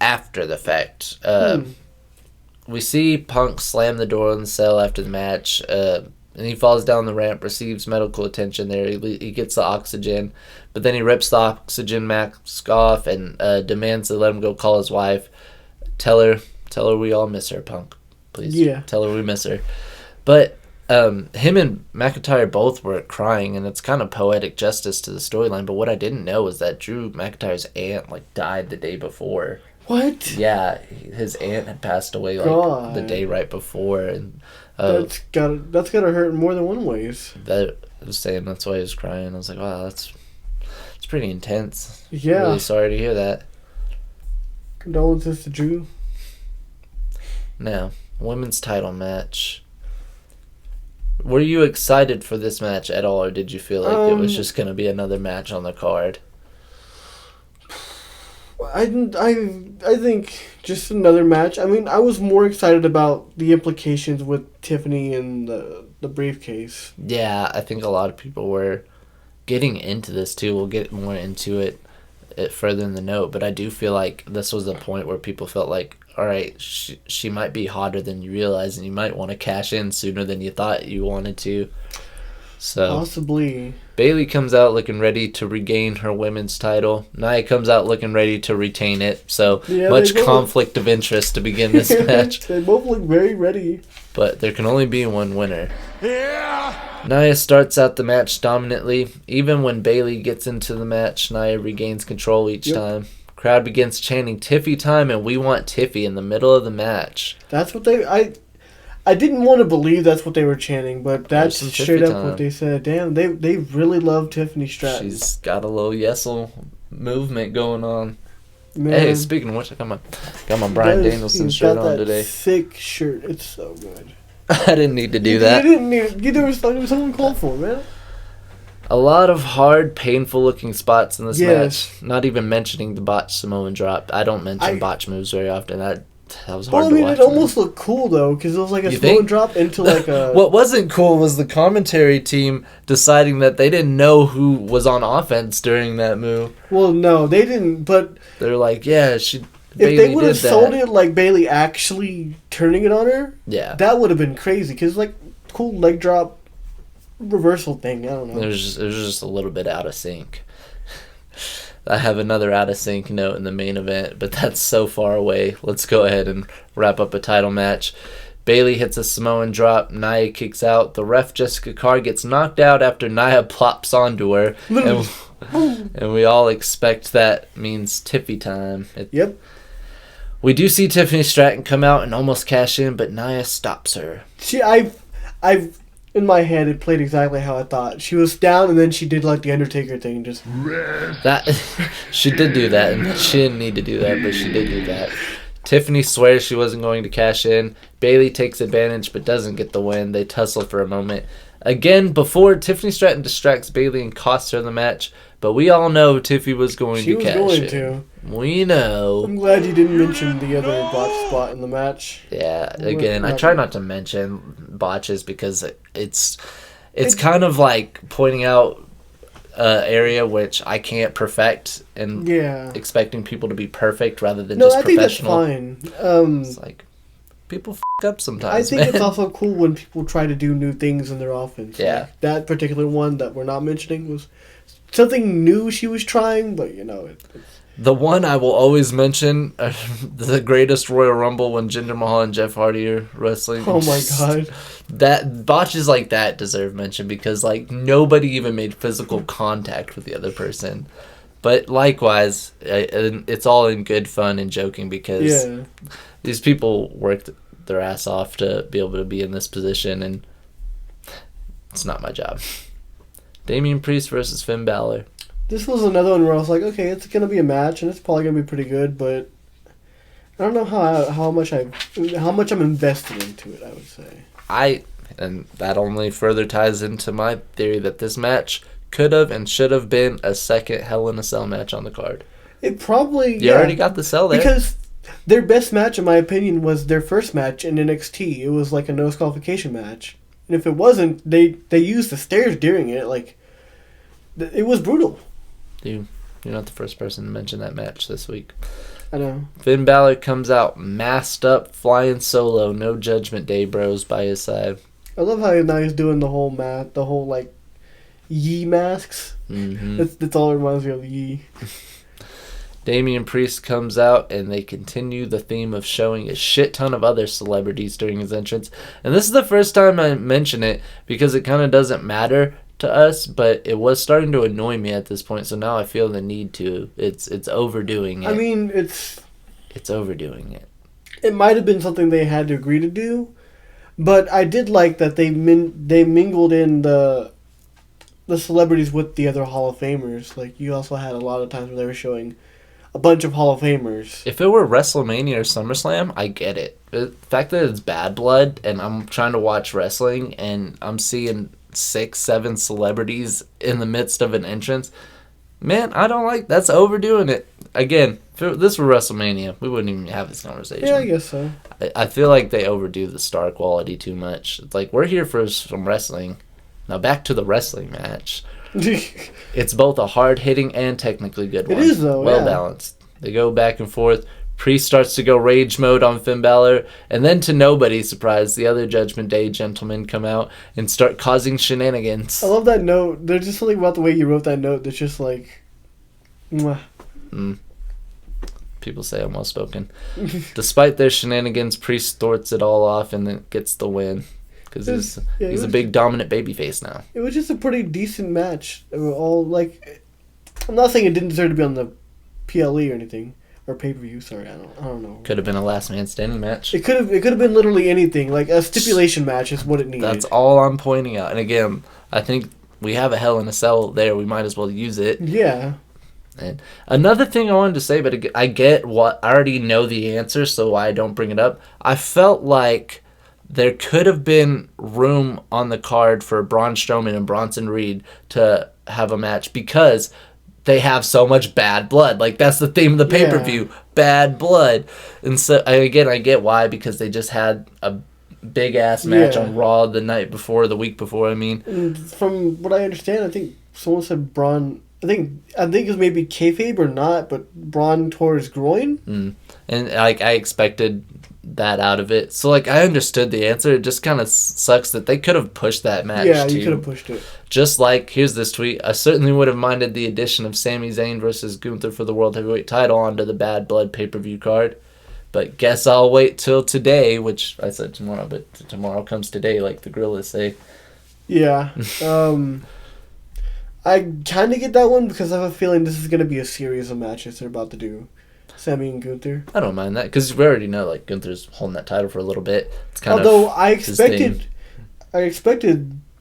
[SPEAKER 6] after the fact. We see Punk slam the door on the cell after the match, and he falls down the ramp, receives medical attention there. He gets the oxygen, but then he rips the oxygen mask off and demands to let him go call his wife. Tell her we all miss her, Punk. Please.
[SPEAKER 5] Yeah.
[SPEAKER 6] Tell her we miss her. But him and McIntyre both were crying, and it's kind of poetic justice to the storyline. But what I didn't know was that Drew McIntyre's aunt died the day before.
[SPEAKER 5] what?
[SPEAKER 6] Yeah, his aunt had passed away
[SPEAKER 5] God.
[SPEAKER 6] the day right before, and
[SPEAKER 5] That's gotta hurt in more than one ways.
[SPEAKER 6] that I was saying that's why he was crying. I was like, wow, it's pretty intense.
[SPEAKER 5] Yeah.
[SPEAKER 6] Really sorry to hear that.
[SPEAKER 5] Condolences to Drew.
[SPEAKER 6] Now, women's title match. Were you excited for this match at all, or did you feel like it was just going to be another match on the card?
[SPEAKER 5] I think just another match. I mean, I was more excited about the implications with Tiffany and the briefcase.
[SPEAKER 6] Yeah, I think a lot of people were getting into this too. We'll get more into it further in the note, but I do feel like this was a point where people felt like, all right, she might be hotter than you realize, and you might want to cash in sooner than you thought you wanted to. So
[SPEAKER 5] Possibly.
[SPEAKER 6] Bayley comes out looking ready to regain her women's title. Nia comes out looking ready to retain it. So
[SPEAKER 5] Yeah,
[SPEAKER 6] much
[SPEAKER 5] they both-
[SPEAKER 6] conflict of interest to begin this match.
[SPEAKER 5] They both look very ready.
[SPEAKER 6] But there can only be one winner.
[SPEAKER 2] Yeah!
[SPEAKER 6] Nia starts out the match dominantly. Even when Bayley gets into the match, Nia regains control each time. Crowd begins chanting Tiffy time, and we want Tiffy in the middle of the match.
[SPEAKER 5] That's what I didn't want to believe that's what they were chanting, but that's
[SPEAKER 6] some
[SPEAKER 5] straight
[SPEAKER 6] Tiffy
[SPEAKER 5] up
[SPEAKER 6] time.
[SPEAKER 5] what they said. Damn, they really love Tiffany Stratton.
[SPEAKER 6] She's got a little yesel movement going on.
[SPEAKER 5] Man,
[SPEAKER 6] Hey, speaking of which, I got my Bryan
[SPEAKER 5] that is-
[SPEAKER 6] Danielson
[SPEAKER 5] he's
[SPEAKER 6] shirt
[SPEAKER 5] got
[SPEAKER 6] on
[SPEAKER 5] that
[SPEAKER 6] today.
[SPEAKER 5] Thick shirt. It's so good.
[SPEAKER 6] I didn't need to do
[SPEAKER 5] You
[SPEAKER 6] that.
[SPEAKER 5] didn't need. There was someone called for, man.
[SPEAKER 6] A lot of hard, painful-looking spots in this
[SPEAKER 5] Yes.
[SPEAKER 6] match. Not even mentioning the botch Samoan drop. I don't mention
[SPEAKER 5] I-
[SPEAKER 6] botch moves very often. That was hard
[SPEAKER 5] Well, I
[SPEAKER 6] to
[SPEAKER 5] mean,
[SPEAKER 6] watch.
[SPEAKER 5] it almost looked cool though, because it was like a
[SPEAKER 6] You
[SPEAKER 5] slow
[SPEAKER 6] think?
[SPEAKER 5] drop into like a.
[SPEAKER 6] What wasn't cool was the commentary team deciding that they didn't know who was on offense during that move.
[SPEAKER 5] Well, no, they didn't. But
[SPEAKER 6] They're like, yeah, she.
[SPEAKER 5] if
[SPEAKER 6] Bailey
[SPEAKER 5] they would have
[SPEAKER 6] did that.
[SPEAKER 5] sold it like Bailey actually turning it on her,
[SPEAKER 6] Yeah.
[SPEAKER 5] that would have been crazy. Because like cool leg drop reversal thing. I don't know.
[SPEAKER 6] It was just a little bit out of sync. I have another out of sync note in the main event, but that's so far away. Let's go ahead and wrap up a title match. Bailey hits a Samoan drop. Nia kicks out. The ref, Jessica Carr, gets knocked out after Nia plops onto her. And we all expect that means Tiffy time.
[SPEAKER 5] Yep.
[SPEAKER 6] We do see Tiffany Stratton come out and almost cash in, but Nia stops her.
[SPEAKER 5] I've in my head it played exactly how I thought. She was down and then she did like the Undertaker thing, just
[SPEAKER 6] That she did do that, and she didn't need to do that, but she did do that. Tiffany swears she wasn't going to cash in. Bailey takes advantage but doesn't get the win. They tussle for a moment. Again, before Tiffany Stratton distracts Bailey and costs her the match, but we all know Tiffy was going
[SPEAKER 5] she
[SPEAKER 6] to
[SPEAKER 5] was
[SPEAKER 6] cash
[SPEAKER 5] going
[SPEAKER 6] in.
[SPEAKER 5] to.
[SPEAKER 6] We know.
[SPEAKER 5] I'm glad you didn't mention the other botch spot in the match.
[SPEAKER 6] Yeah, again, I try not to mention botches because it's kind of like pointing out an area which I can't perfect and expecting people to be perfect rather than just professional.
[SPEAKER 5] I think that's fine.
[SPEAKER 6] It's like people up sometimes.
[SPEAKER 5] I think
[SPEAKER 6] man.
[SPEAKER 5] it's also cool when people try to do new things in their offense.
[SPEAKER 6] Yeah.
[SPEAKER 5] Like that particular one that we're not mentioning was something new she was trying, but you know, it's
[SPEAKER 6] The one I will always mention, the greatest Royal Rumble when Jinder Mahal and Jeff Hardy are wrestling.
[SPEAKER 5] oh my god.
[SPEAKER 6] That botches like that deserve mention because like nobody even made physical contact with the other person. But likewise, it's all in good fun and joking because these people worked their ass off to be able to be in this position, and it's not my job. Damian Priest versus Finn Balor.
[SPEAKER 5] This was another one where I was like, okay, it's gonna be a match and it's probably gonna be pretty good, but I don't know how much I'm invested into it. I would say.
[SPEAKER 6] And that only further ties into my theory that this match could have and should have been a second Hell in a Cell match on the card.
[SPEAKER 5] It probably
[SPEAKER 6] You already got the cell there
[SPEAKER 5] because their best match, in my opinion, was their first match in NXT. It was like a no disqualification match, and if it wasn't, they used the stairs during it. Like it was brutal.
[SPEAKER 6] You're not the first person to mention that match this week.
[SPEAKER 5] I know.
[SPEAKER 6] Finn Balor comes out masked up, flying solo, no Judgment Day bros by his side.
[SPEAKER 5] I love how now he's doing the whole like Yee masks.
[SPEAKER 6] Mm-hmm.
[SPEAKER 5] That's all it reminds me of, Yee.
[SPEAKER 6] Damian Priest comes out, and they continue the theme of showing a shit ton of other celebrities during his entrance. And this is the first time I mention it because it kind of doesn't matter to us, but it was starting to annoy me at this point, so now I feel the need to. It's overdoing it.
[SPEAKER 5] I mean, it's
[SPEAKER 6] overdoing it.
[SPEAKER 5] It might have been something they had to agree to do, but I did like that they mingled in the celebrities with the other Hall of Famers. Like, you also had a lot of times where they were showing a bunch of Hall of Famers.
[SPEAKER 6] If it were WrestleMania or SummerSlam, I get it. The fact that it's Bad Blood and I'm trying to watch wrestling and I'm seeing 6-7 celebrities in the midst of an entrance, man, I don't like. That's overdoing it. Again, if this were WrestleMania, we wouldn't even have this conversation.
[SPEAKER 5] Yeah, I guess so.
[SPEAKER 6] I feel like they overdo the star quality too much. It's like, we're here for some wrestling. Now back to the wrestling match. It's both a hard-hitting and technically good one.
[SPEAKER 5] It is, though,
[SPEAKER 6] well
[SPEAKER 5] yeah.
[SPEAKER 6] balanced. They go back and forth. Priest starts to go rage mode on Finn Balor, and then to nobody's surprise, the other Judgment Day gentlemen come out and start causing shenanigans.
[SPEAKER 5] I love that note. There's just something about the way you wrote that note that's just like, mwah.
[SPEAKER 6] People say I'm well spoken. Despite their shenanigans, Priest thwarts it all off and then gets the win. Because he's a big dominant babyface now.
[SPEAKER 5] It was just a pretty decent match. They were all like, I'm not saying it didn't deserve to be on the PLE or anything, or pay-per-view. Sorry, I don't know.
[SPEAKER 6] Could have been a last man standing match.
[SPEAKER 5] It could have been literally anything. Like a stipulation match is what it needed.
[SPEAKER 6] That's all I'm pointing out. And again, I think we have a Hell in a Cell there. We might as well use it.
[SPEAKER 5] Yeah.
[SPEAKER 6] And another thing I wanted to say, but I get what I already know the answer, so why I don't bring it up. I felt like there could have been room on the card for Braun Strowman and Bronson Reed to have a match because they have so much bad blood. Like, that's the theme of the pay-per-view. Bad blood. And so, I get why, because they just had a big-ass match on Raw the week before, I mean.
[SPEAKER 5] And from what I understand, I think someone said Braun... I think it was maybe kayfabe or not, but Braun tore his groin.
[SPEAKER 6] And, like, I expected that out of it. So, like, I understood the answer. It just kind of sucks that they could have pushed that match,
[SPEAKER 5] Yeah,
[SPEAKER 6] too.
[SPEAKER 5] you could have pushed it.
[SPEAKER 6] Just like, here's this tweet. I certainly would have minded the addition of Sami Zayn versus Gunther for the World Heavyweight title onto the Bad Blood pay-per-view card. But guess I'll wait till today, which I said tomorrow, but tomorrow comes today, like the Gorillas say.
[SPEAKER 5] Yeah. I kind of get that one because I have a feeling this is going to be a series of matches they're about to do. Sami and Gunther.
[SPEAKER 6] I don't mind that because we already know like Gunther's holding that title for a little bit. It's kind
[SPEAKER 5] Although
[SPEAKER 6] of
[SPEAKER 5] I expected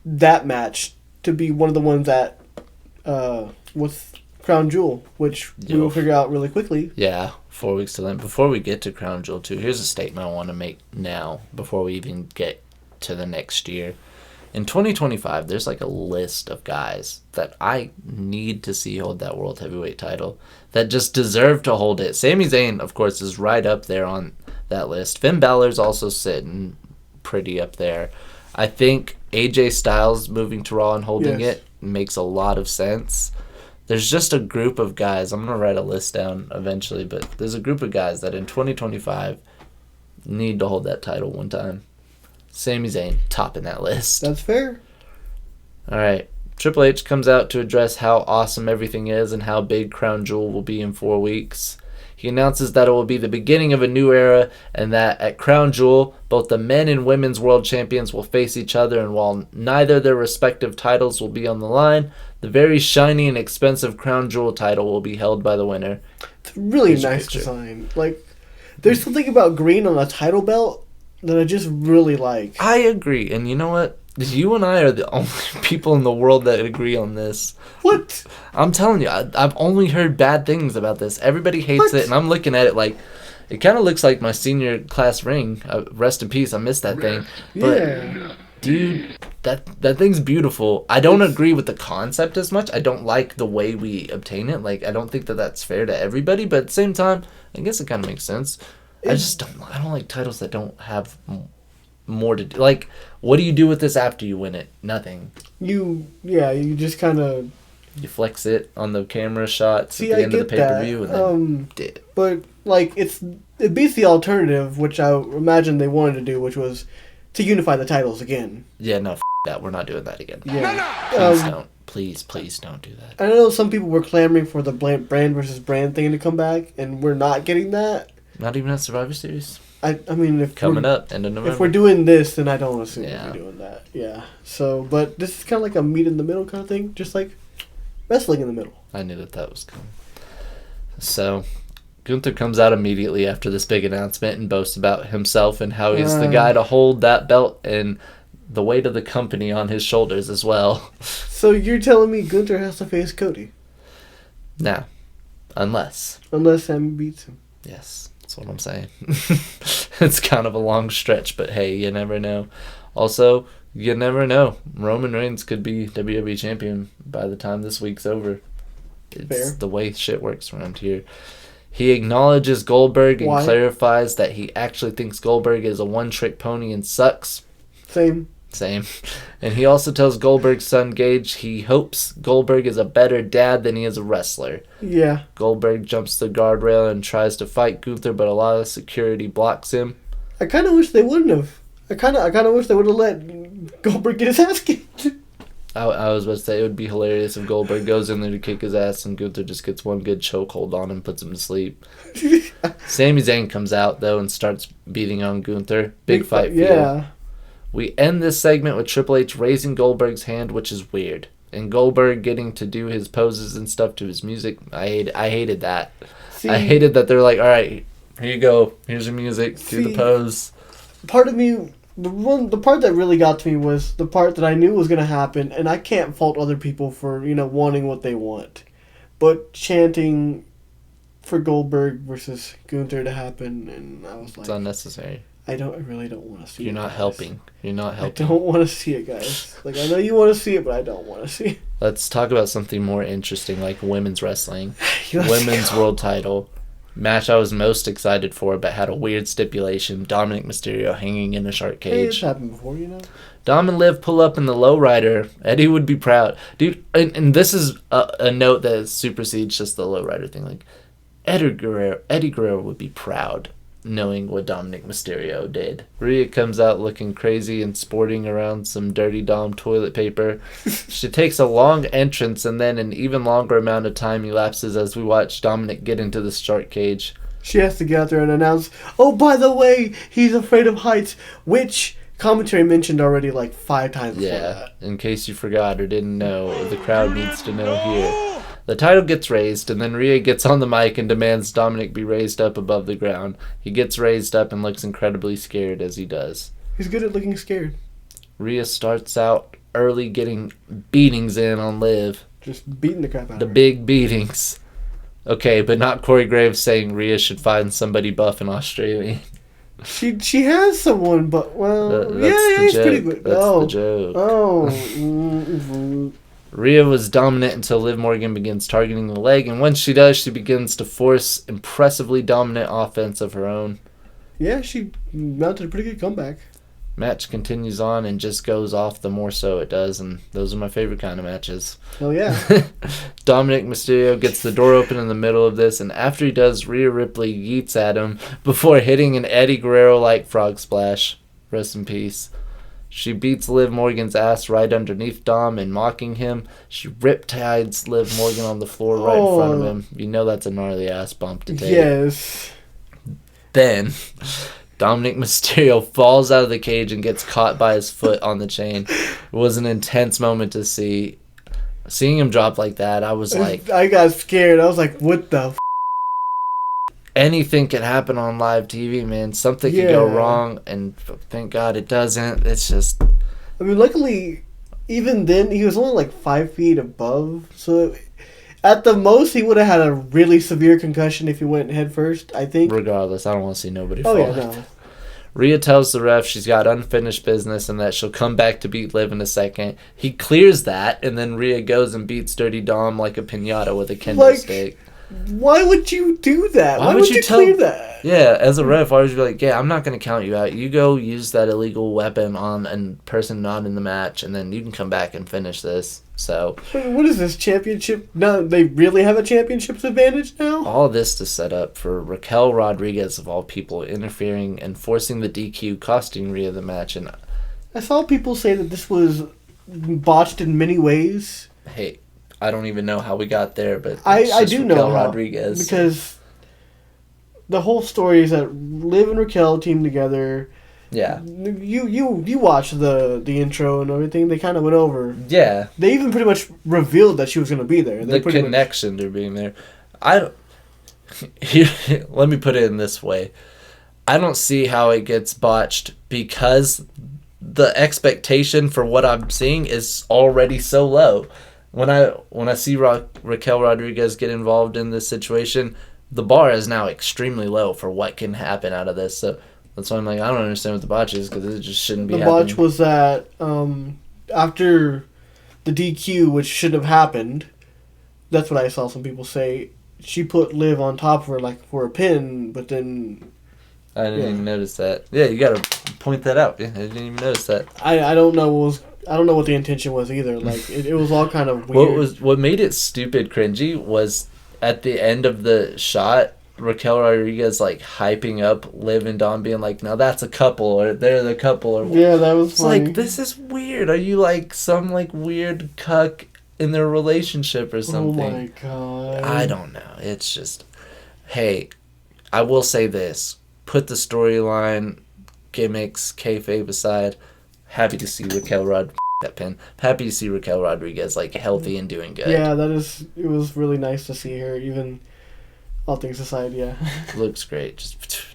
[SPEAKER 5] that match to be one of the ones that with Crown Jewel, which we will figure out really quickly.
[SPEAKER 6] Yeah, 4 weeks to then. Before we get to Crown Jewel 2, here's a statement I want to make now before we even get to the next year. In 2025, there's like a list of guys that I need to see hold that World Heavyweight title that just deserve to hold it. Sami Zayn, of course, is right up there on that list. Finn Balor's also sitting pretty up there. I think AJ Styles moving to Raw and holding it makes a lot of sense. There's just a group of guys. I'm going to write a list down eventually, but there's a group of guys that in 2025 need to hold that title one time. Sami Zayn, topping that list.
[SPEAKER 5] That's fair.
[SPEAKER 6] All right. Triple H comes out to address how awesome everything is and how big Crown Jewel will be in 4 weeks. He announces that it will be the beginning of a new era and that at Crown Jewel, both the men and women's world champions will face each other, and while neither their respective titles will be on the line, the very shiny and expensive Crown Jewel title will be held by the winner.
[SPEAKER 5] It's a really nice design. Like, there's something about green on a title belt that I just really like.
[SPEAKER 6] I agree. And you know what? You and I are the only people in the world that agree on this.
[SPEAKER 5] What?
[SPEAKER 6] I'm telling you, I've only heard bad things about this. Everybody hates it, and I'm looking at it like, it kind of looks like my senior class ring. Rest in peace, I missed that thing. But, dude, that thing's beautiful. I don't agree with the concept as much. I don't like the way we obtain it. Like, I don't think that that's fair to everybody, but at the same time, I guess it kind of makes sense. I don't like titles that don't have more to do. Like, what do you do with this after you win it? Nothing.
[SPEAKER 5] You just kind of...
[SPEAKER 6] You flex it on the camera shots at the end of the pay-per-view. And then
[SPEAKER 5] but, like, it beats the alternative, which I imagine they wanted to do, which was to unify the titles again.
[SPEAKER 6] Yeah, no, that. We're not doing that again.
[SPEAKER 5] Yeah.
[SPEAKER 6] Please don't. Please don't do that.
[SPEAKER 5] I know some people were clamoring for the brand versus brand thing to come back, and we're not getting that.
[SPEAKER 6] Not even at Survivor Series?
[SPEAKER 5] I mean, if
[SPEAKER 6] coming up, end of November.
[SPEAKER 5] If we're doing this, then I don't assume we'll be doing that. Yeah. So, but this is kind of like a meet in the middle kind of thing, just like wrestling in the middle.
[SPEAKER 6] I knew that was coming. So, Gunther comes out immediately after this big announcement and boasts about himself and how he's the guy to hold that belt and the weight of the company on his shoulders as well.
[SPEAKER 5] So you're telling me Gunther has to face Cody?
[SPEAKER 6] Nah. Unless
[SPEAKER 5] Sammy beats him.
[SPEAKER 6] Yes. That's what I'm saying. It's kind of a long stretch, but hey, you never know. Also, you never know. Roman Reigns could be WWE champion by the time this week's over. It's
[SPEAKER 5] fair.
[SPEAKER 6] The way shit works around here. He acknowledges Goldberg and clarifies that he actually thinks Goldberg is a one-trick pony and sucks.
[SPEAKER 5] Same.
[SPEAKER 6] And he also tells Goldberg's son Gage he hopes Goldberg is a better dad than he is a wrestler.
[SPEAKER 5] Yeah.
[SPEAKER 6] Goldberg jumps the guardrail and tries to fight Gunther, but a lot of security blocks him.
[SPEAKER 5] I kind of wish they wouldn't have. I kind of wish they would have let Goldberg get his ass kicked.
[SPEAKER 6] I was about to say it would be hilarious if Goldberg goes in there to kick his ass and Gunther just gets one good chokehold on him and puts him to sleep. Sami Zayn comes out, though, and starts beating on Gunther. Big fight feel.
[SPEAKER 5] Yeah.
[SPEAKER 6] We end this segment with Triple H raising Goldberg's hand, which is weird. And Goldberg getting to do his poses and stuff to his music. I hated that. I hated that they're like, all right, here you go. Here's your music. Do the pose.
[SPEAKER 5] Part of me, the part that really got to me was the part that I knew was going to happen, and I can't fault other people for, wanting what they want. But chanting for Goldberg versus Gunther to happen, and I was like...
[SPEAKER 6] It's unnecessary.
[SPEAKER 5] I really don't want to see it.
[SPEAKER 6] You're not helping.
[SPEAKER 5] I don't want to see it, guys. Like, I know you want to see it, but I don't want to see it.
[SPEAKER 6] Let's talk about something more interesting, like women's wrestling.
[SPEAKER 5] Let's
[SPEAKER 6] Women's
[SPEAKER 5] go.
[SPEAKER 6] world title. Match I was most excited for, but had a weird stipulation. Dominic Mysterio hanging in a shark
[SPEAKER 5] Hey, it's
[SPEAKER 6] cage.
[SPEAKER 5] happened before, you know?
[SPEAKER 6] Dom and Liv pull up in the lowrider. Eddie would be proud. Dude, and this is a note that supersedes just the lowrider thing. Like, Eddie Guerrero would be proud knowing what Dominic Mysterio did. Rhea comes out looking crazy and sporting around some dirty Dom toilet paper. She takes a long entrance and then an even longer amount of time elapses as we watch Dominic get into the shark cage.
[SPEAKER 5] She has to get out there and announce, oh, by the way, he's afraid of heights, which commentary mentioned already like 5 times before
[SPEAKER 6] Yeah,
[SPEAKER 5] that.
[SPEAKER 6] in case you forgot or didn't know, the crowd needs to know here. The title gets raised, and then Rhea gets on the mic and demands Dominic be raised up above the ground. He gets raised up and looks incredibly scared as he does.
[SPEAKER 5] He's good at looking scared.
[SPEAKER 6] Rhea starts out early getting beatings in on Liv.
[SPEAKER 5] Just beating the crap out
[SPEAKER 6] The
[SPEAKER 5] of her.
[SPEAKER 6] big beatings. Okay, but not Corey Graves saying Rhea should find somebody buff in Australia.
[SPEAKER 5] She has someone, but, well,
[SPEAKER 6] That's
[SPEAKER 5] yeah,
[SPEAKER 6] the
[SPEAKER 5] he's
[SPEAKER 6] joke.
[SPEAKER 5] pretty good.
[SPEAKER 6] That's
[SPEAKER 5] oh.
[SPEAKER 6] the joke.
[SPEAKER 5] Oh.
[SPEAKER 6] Rhea was dominant until Liv Morgan begins targeting the leg, and when she does, she begins to force impressively dominant offense of her own.
[SPEAKER 5] Yeah, she mounted a pretty good comeback.
[SPEAKER 6] Match continues on and just goes off the more so it does, and those are my favorite kind of matches.
[SPEAKER 5] Hell yeah.
[SPEAKER 6] Dominic Mysterio gets the door open in the middle of this, and after he does, Rhea Ripley yeets at him before hitting an Eddie Guerrero-like frog splash. Rest in peace. She beats Liv Morgan's ass right underneath Dom and mocking him. She riptides Liv Morgan on the floor right in front of him. You know that's a gnarly ass bump to take.
[SPEAKER 5] Yes.
[SPEAKER 6] Then Dominic Mysterio falls out of the cage and gets caught by his foot on the chain. It was an intense moment to see. Seeing him drop like that, I was like,
[SPEAKER 5] I got scared. I was like, what the f-?
[SPEAKER 6] anything can happen on live TV, man. Something can go
[SPEAKER 5] Yeah.
[SPEAKER 6] wrong, and thank God it doesn't. It's just,
[SPEAKER 5] I mean, luckily, even then, he was only like 5 feet above. So, at the most, he would have had a really severe concussion if he went head first, I think.
[SPEAKER 6] regardless, I don't want to see nobody
[SPEAKER 5] Oh,
[SPEAKER 6] fall.
[SPEAKER 5] yeah,
[SPEAKER 6] like
[SPEAKER 5] no.
[SPEAKER 6] that. Rhea tells the ref she's got unfinished business and that she'll come back to beat Liv in a second. He clears that, and then Rhea goes and beats Dirty Dom like a pinata with a kendo
[SPEAKER 5] Like,
[SPEAKER 6] stick.
[SPEAKER 5] Why would you do that?
[SPEAKER 6] Why
[SPEAKER 5] Why
[SPEAKER 6] would
[SPEAKER 5] would
[SPEAKER 6] you
[SPEAKER 5] you
[SPEAKER 6] tell-
[SPEAKER 5] clear that?
[SPEAKER 6] Yeah, as a ref, I was like, yeah, I'm not going to count you out. You go use that illegal weapon on a person not in the match, and then you can come back and finish this. So,
[SPEAKER 5] Wait, what is this, championship? No, they really have a championship's advantage now?
[SPEAKER 6] all this to set up for Raquel Rodriguez, of all people, interfering and forcing the DQ, costing Rhea the match. And
[SPEAKER 5] I saw people say that this was botched in many ways.
[SPEAKER 6] hey, I don't even know how we got there, but it's
[SPEAKER 5] I
[SPEAKER 6] just
[SPEAKER 5] do
[SPEAKER 6] Raquel
[SPEAKER 5] know how,
[SPEAKER 6] Rodriguez.
[SPEAKER 5] because the whole story is that Liv and Raquel team together.
[SPEAKER 6] Yeah.
[SPEAKER 5] You watched the intro and everything. They kind of went over.
[SPEAKER 6] Yeah.
[SPEAKER 5] They even pretty much revealed that she was going to be there. They
[SPEAKER 6] The
[SPEAKER 5] pretty much-
[SPEAKER 6] connection to being there. I don't, here, let me put it in this way. I don't see how it gets botched because the expectation for what I'm seeing is already so low. When I see Raquel Rodriguez get involved in this situation, the bar is now extremely low for what can happen out of this. So that's why I'm like, I don't understand what the botch is, because it just shouldn't be
[SPEAKER 5] The
[SPEAKER 6] happening.
[SPEAKER 5] botch was that after the DQ, which should have happened, that's what I saw some people say, she put Liv on top of her like for a pin, but then
[SPEAKER 6] I didn't
[SPEAKER 5] Yeah.
[SPEAKER 6] even notice that. Yeah, you gotta point that out. Yeah, I didn't even notice that.
[SPEAKER 5] I don't know what the intention was either. Like it was all kind of weird.
[SPEAKER 6] What made it stupid cringy was at the end of the shot, Raquel Rodriguez like hyping up Liv and Dom, being like, "Now that's a couple," or "They're the couple," or
[SPEAKER 5] Yeah, that was
[SPEAKER 6] it's
[SPEAKER 5] funny.
[SPEAKER 6] like, this is weird. Are you like some like weird cuck in their relationship or
[SPEAKER 5] Oh
[SPEAKER 6] something?
[SPEAKER 5] my god.
[SPEAKER 6] I don't know. It's just, hey, I will say this: put the storyline, gimmicks, kayfabe aside. Happy to see Raquel that pin. Happy to see Raquel Rodriguez like healthy and doing good.
[SPEAKER 5] Yeah, it was really nice to see her, even all things aside, yeah.
[SPEAKER 6] Looks great. Just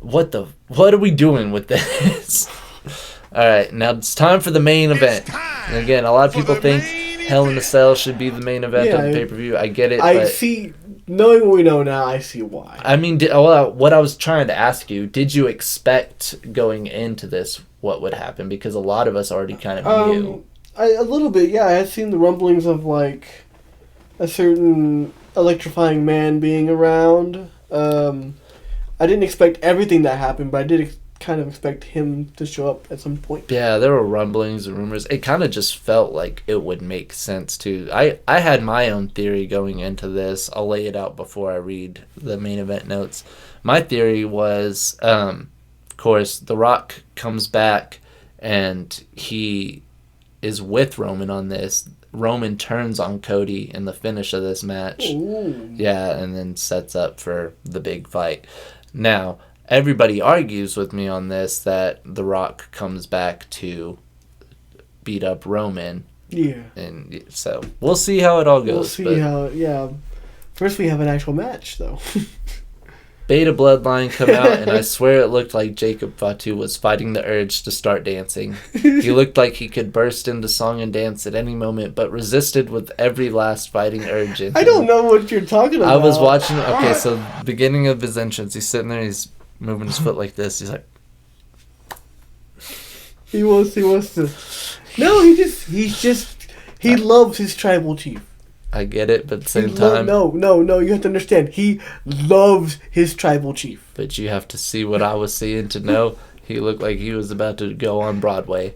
[SPEAKER 6] what are we doing with this? All right, now it's time for the main event. And again, a lot of people think Hell in a Cell should be the main event of the
[SPEAKER 5] Yeah,
[SPEAKER 6] pay-per-view. I get it,
[SPEAKER 5] I
[SPEAKER 6] but
[SPEAKER 5] see, knowing what we know now, I see why.
[SPEAKER 6] I mean, what I was trying to ask you, did you expect going into this what would happen? Because a lot of us already kind of knew.
[SPEAKER 5] A little bit, yeah. I had seen the rumblings of like a certain electrifying man being around. I didn't expect everything that happened, but I did kind of expect him to show up at some point.
[SPEAKER 6] Yeah, there were rumblings and rumors. It kind of just felt like it would make sense too. I had my own theory going into this. I'll lay it out before I read the main event notes. My theory was, of course, The Rock comes back and he is with Roman on this. Roman turns on Cody in the finish of this match.
[SPEAKER 5] Ooh.
[SPEAKER 6] Yeah, and then sets up for the big fight. Now, everybody argues with me on this that The Rock comes back to beat up Roman.
[SPEAKER 5] Yeah.
[SPEAKER 6] And so we'll see how it all goes.
[SPEAKER 5] We'll see how, yeah. First we have an actual match, though.
[SPEAKER 6] Beta Bloodline come out, and I swear it looked like Jacob Fatu was fighting the urge to start dancing. He looked like he could burst into song and dance at any moment, but resisted with every last fighting urge in him.
[SPEAKER 5] I don't know what you're talking about.
[SPEAKER 6] I was watching, okay, so beginning of his entrance, he's sitting there, he's moving his foot like this, he's like...
[SPEAKER 5] He wants to... No, he loves his tribal chief.
[SPEAKER 6] I get it, but at the same time...
[SPEAKER 5] No, you have to understand. He loves his tribal chief.
[SPEAKER 6] But you have to see what I was seeing to know. He looked like he was about to go on Broadway.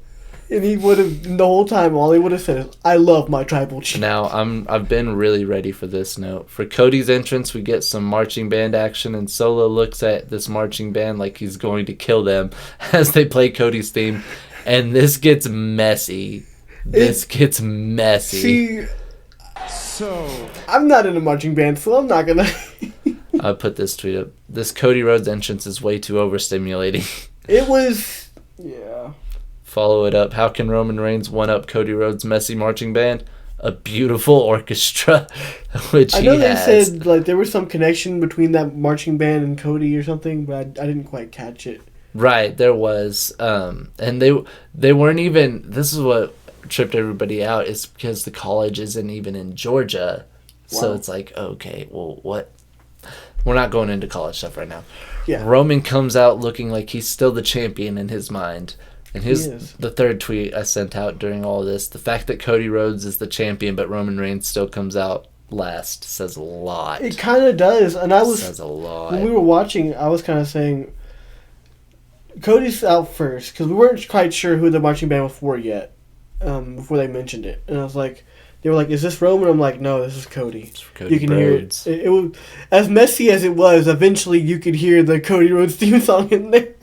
[SPEAKER 5] And he would have, the whole time, all he would have said is, I love my tribal chief.
[SPEAKER 6] Now, I've been really ready for this note. For Cody's entrance, we get some marching band action, and Solo looks at this marching band like he's going to kill them as they play Cody's theme. And this gets messy.
[SPEAKER 5] See... So, I'm not in a marching band, so I'm not gonna...
[SPEAKER 6] I put this tweet up. This Cody Rhodes entrance is way too overstimulating.
[SPEAKER 5] It was... Yeah.
[SPEAKER 6] Follow it up. How can Roman Reigns one-up Cody Rhodes' messy marching band? A beautiful orchestra, which
[SPEAKER 5] I know
[SPEAKER 6] he
[SPEAKER 5] they
[SPEAKER 6] has.
[SPEAKER 5] said like there was some connection between that marching band and Cody or something, but I didn't quite catch it.
[SPEAKER 6] Right, there was. And they weren't even... This is what tripped everybody out, is because the college isn't even in Georgia. So
[SPEAKER 5] Wow.
[SPEAKER 6] it's like, okay, well, what? We're not going into college stuff right now.
[SPEAKER 5] Yeah.
[SPEAKER 6] Roman comes out looking like he's still the champion in his mind. And
[SPEAKER 5] He is.
[SPEAKER 6] the third tweet I sent out during all this, the fact that Cody Rhodes is the champion but Roman Reigns still comes out last says a lot.
[SPEAKER 5] It kind of does, and I was...
[SPEAKER 6] Says a lot.
[SPEAKER 5] When we were watching, I was kind of saying... Cody's out first, because we weren't quite sure who the marching band was for yet, before they mentioned it. And I was like... They were like, is this Roman? I'm like, no, this is Cody.
[SPEAKER 6] It's for Cody
[SPEAKER 5] you can
[SPEAKER 6] Rhodes.
[SPEAKER 5] hear it. It was as messy as it was. Eventually, you could hear the Cody Rhodes theme song in there.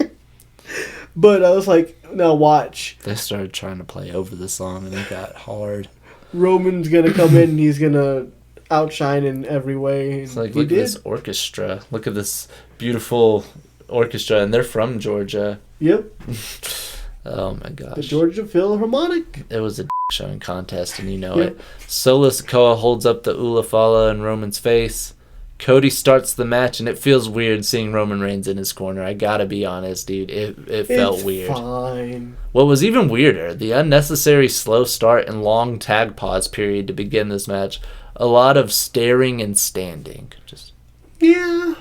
[SPEAKER 5] But I was like, no, watch.
[SPEAKER 6] They started trying to play over the song and it got hard.
[SPEAKER 5] Roman's gonna come in and he's gonna outshine in every way.
[SPEAKER 6] It's like,
[SPEAKER 5] he
[SPEAKER 6] look
[SPEAKER 5] did.
[SPEAKER 6] at this orchestra. Look at this beautiful orchestra, and they're from Georgia.
[SPEAKER 5] Yep,
[SPEAKER 6] Oh my gosh.
[SPEAKER 5] the Georgia Philharmonic.
[SPEAKER 6] It was a showing contest, and you know
[SPEAKER 5] Yep.
[SPEAKER 6] it. Solo Sikoa holds up the Ula Fala in Roman's face. Cody starts the match, and it feels weird seeing Roman Reigns in his corner. I gotta be honest, dude. It felt
[SPEAKER 5] It's
[SPEAKER 6] weird.
[SPEAKER 5] Fine.
[SPEAKER 6] What was even weirder, the unnecessary slow start and long tag pause period to begin this match. A lot of staring and standing. Just
[SPEAKER 5] Yeah.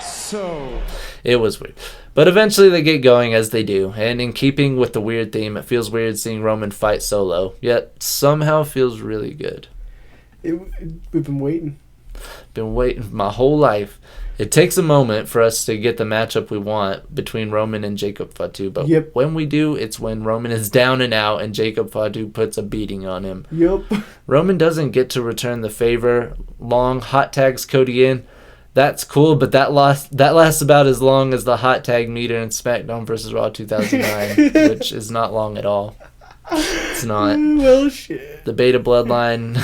[SPEAKER 2] So,
[SPEAKER 6] It was weird. But eventually they get going, as they do. And in keeping with the weird theme, it feels weird seeing Roman fight Solo. Yet somehow feels really good.
[SPEAKER 5] We've been waiting.
[SPEAKER 6] Been waiting my whole life. It takes a moment for us to get the matchup we want between Roman and Jacob Fatu. But
[SPEAKER 5] Yep.
[SPEAKER 6] when we do, it's when Roman is down and out and Jacob Fatu puts a beating on him.
[SPEAKER 5] Yep.
[SPEAKER 6] Roman doesn't get to return the favor. Long hot tags Cody in. That's cool, but that lasts about as long as the hot tag meter in SmackDown vs. Raw 2009, which is not long at all. It's not.
[SPEAKER 5] Well, shit.
[SPEAKER 6] The Beta Bloodline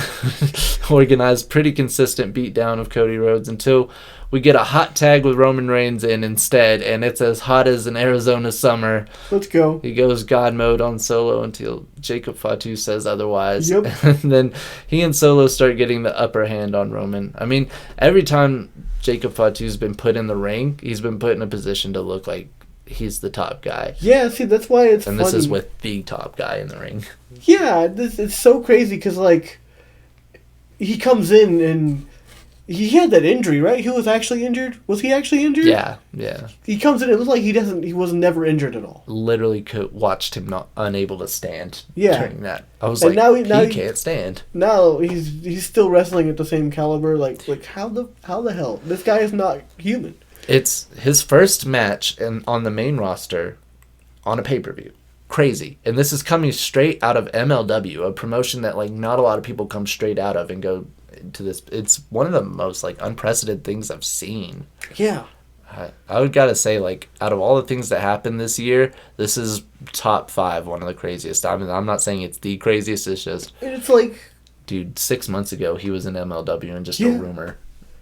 [SPEAKER 6] organized pretty consistent beatdown of Cody Rhodes until we get a hot tag with Roman Reigns in instead, and it's as hot as an Arizona summer.
[SPEAKER 5] Let's go.
[SPEAKER 6] He goes God mode on Solo until Jacob Fatu says otherwise.
[SPEAKER 5] Yep.
[SPEAKER 6] And then he and Solo start getting the upper hand on Roman. I mean, every time Jacob Fatu's been put in the ring, he's been put in a position to look like he's the top guy.
[SPEAKER 5] Yeah, see, that's why it's
[SPEAKER 6] And
[SPEAKER 5] funny.
[SPEAKER 6] this is with the top guy in the ring.
[SPEAKER 5] Yeah, it's so crazy because, like, he comes in and he had that injury, right? He was actually injured. Was he actually injured?
[SPEAKER 6] Yeah.
[SPEAKER 5] He comes in. It looks like he was never injured at all.
[SPEAKER 6] Literally watched him not unable to stand.
[SPEAKER 5] Yeah.
[SPEAKER 6] During that, I was
[SPEAKER 5] And
[SPEAKER 6] like,
[SPEAKER 5] now
[SPEAKER 6] he can't stand.
[SPEAKER 5] Now he's still wrestling at the same caliber. Like how the hell? This guy is not human.
[SPEAKER 6] It's his first match on the main roster on a pay-per-view. Crazy. And this is coming straight out of MLW, a promotion that like not a lot of people come straight out of and go to this. It's one of the most like unprecedented things I've seen.
[SPEAKER 5] Yeah.
[SPEAKER 6] I would gotta say, like, out of all the things that happened this year, this is top 5, one of the craziest. I mean, I'm not saying it's the craziest, it's just...
[SPEAKER 5] It's like...
[SPEAKER 6] Dude, 6 months ago, he was in MLW and just a rumor.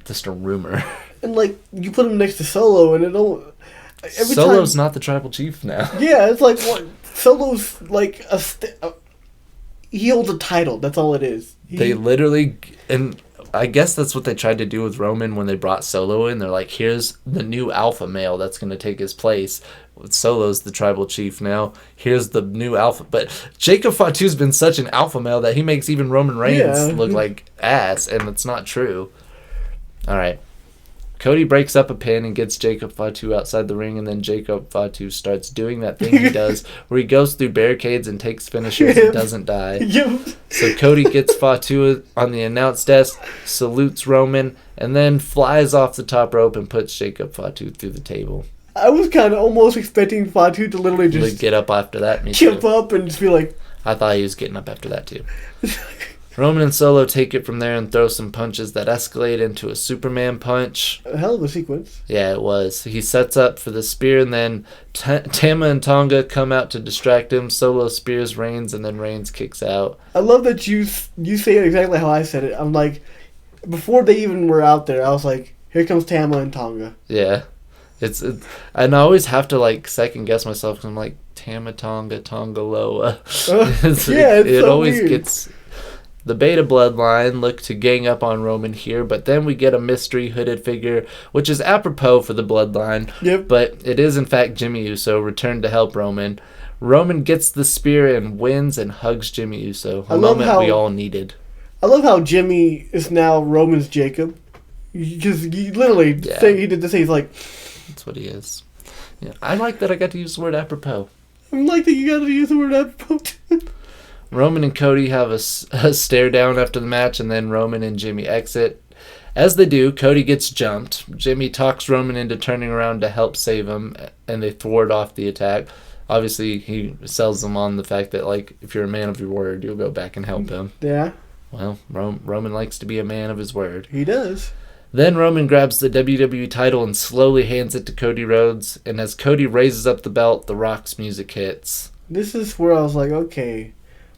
[SPEAKER 6] Just a rumor.
[SPEAKER 5] And, like, you put him next to Solo and it don't...
[SPEAKER 6] Solo's not the tribal chief now.
[SPEAKER 5] Yeah, it's like, what? Solo's, like, he holds a title, that's all it is.
[SPEAKER 6] They literally... And I guess that's what they tried to do with Roman when they brought Solo in. They're like, here's the new alpha male that's going to take his place. Solo's the tribal chief now. Here's the new alpha. But Jacob Fatu's been such an alpha male that he makes even Roman Reigns look like ass, and it's not true. All right. Cody breaks up a pin and gets Jacob Fatu outside the ring, and then Jacob Fatu starts doing that thing he does where he goes through barricades and takes finishers and doesn't die. So Cody gets Fatu on the announce desk, salutes Roman, and then flies off the top rope and puts Jacob Fatu through the table.
[SPEAKER 5] I was kind of almost expecting Fatu to literally just
[SPEAKER 6] get up after that.
[SPEAKER 5] Jump up and just be like...
[SPEAKER 6] I thought he was getting up after that too. Roman and Solo take it from there and throw some punches that escalate into a Superman punch.
[SPEAKER 5] A hell of a sequence.
[SPEAKER 6] Yeah, it was. He sets up for the spear, and then Tama and Tonga come out to distract him. Solo spears Reigns, and then Reigns kicks out.
[SPEAKER 5] I love that you say it exactly how I said it. I'm like, before they even were out there, I was like, here comes Tama and Tonga.
[SPEAKER 6] Yeah. And I always have to, like, second guess myself, because I'm like, Tama, Tonga, Tonga, Loa.
[SPEAKER 5] It's
[SPEAKER 6] it
[SPEAKER 5] so
[SPEAKER 6] always
[SPEAKER 5] weird.
[SPEAKER 6] gets... The Beta bloodline look to gang up on Roman here, but then we get a mystery hooded figure, which is apropos for the bloodline.
[SPEAKER 5] Yep.
[SPEAKER 6] But it is in fact Jimmy Uso returned to help Roman. Roman gets the spear and wins and hugs Jimmy Uso. A moment we all needed.
[SPEAKER 5] I love how Jimmy is now Roman's Jacob. Because he literally he did this. He's like,
[SPEAKER 6] that's what he is. Yeah, I like that I got to use the word apropos.
[SPEAKER 5] I like that you got to use the word apropos.
[SPEAKER 6] Roman and Cody have a stare down after the match, and then Roman and Jimmy exit. As they do, Cody gets jumped. Jimmy talks Roman into turning around to help save him, and they thwart off the attack. Obviously, he sells them on the fact that, like, if you're a man of your word, you'll go back and help him.
[SPEAKER 5] Yeah.
[SPEAKER 6] Well, Roman likes to be a man of his word.
[SPEAKER 5] He does.
[SPEAKER 6] Then Roman grabs the WWE title and slowly hands it to Cody Rhodes, and as Cody raises up the belt, The Rock's music hits.
[SPEAKER 5] This is where I was like, okay,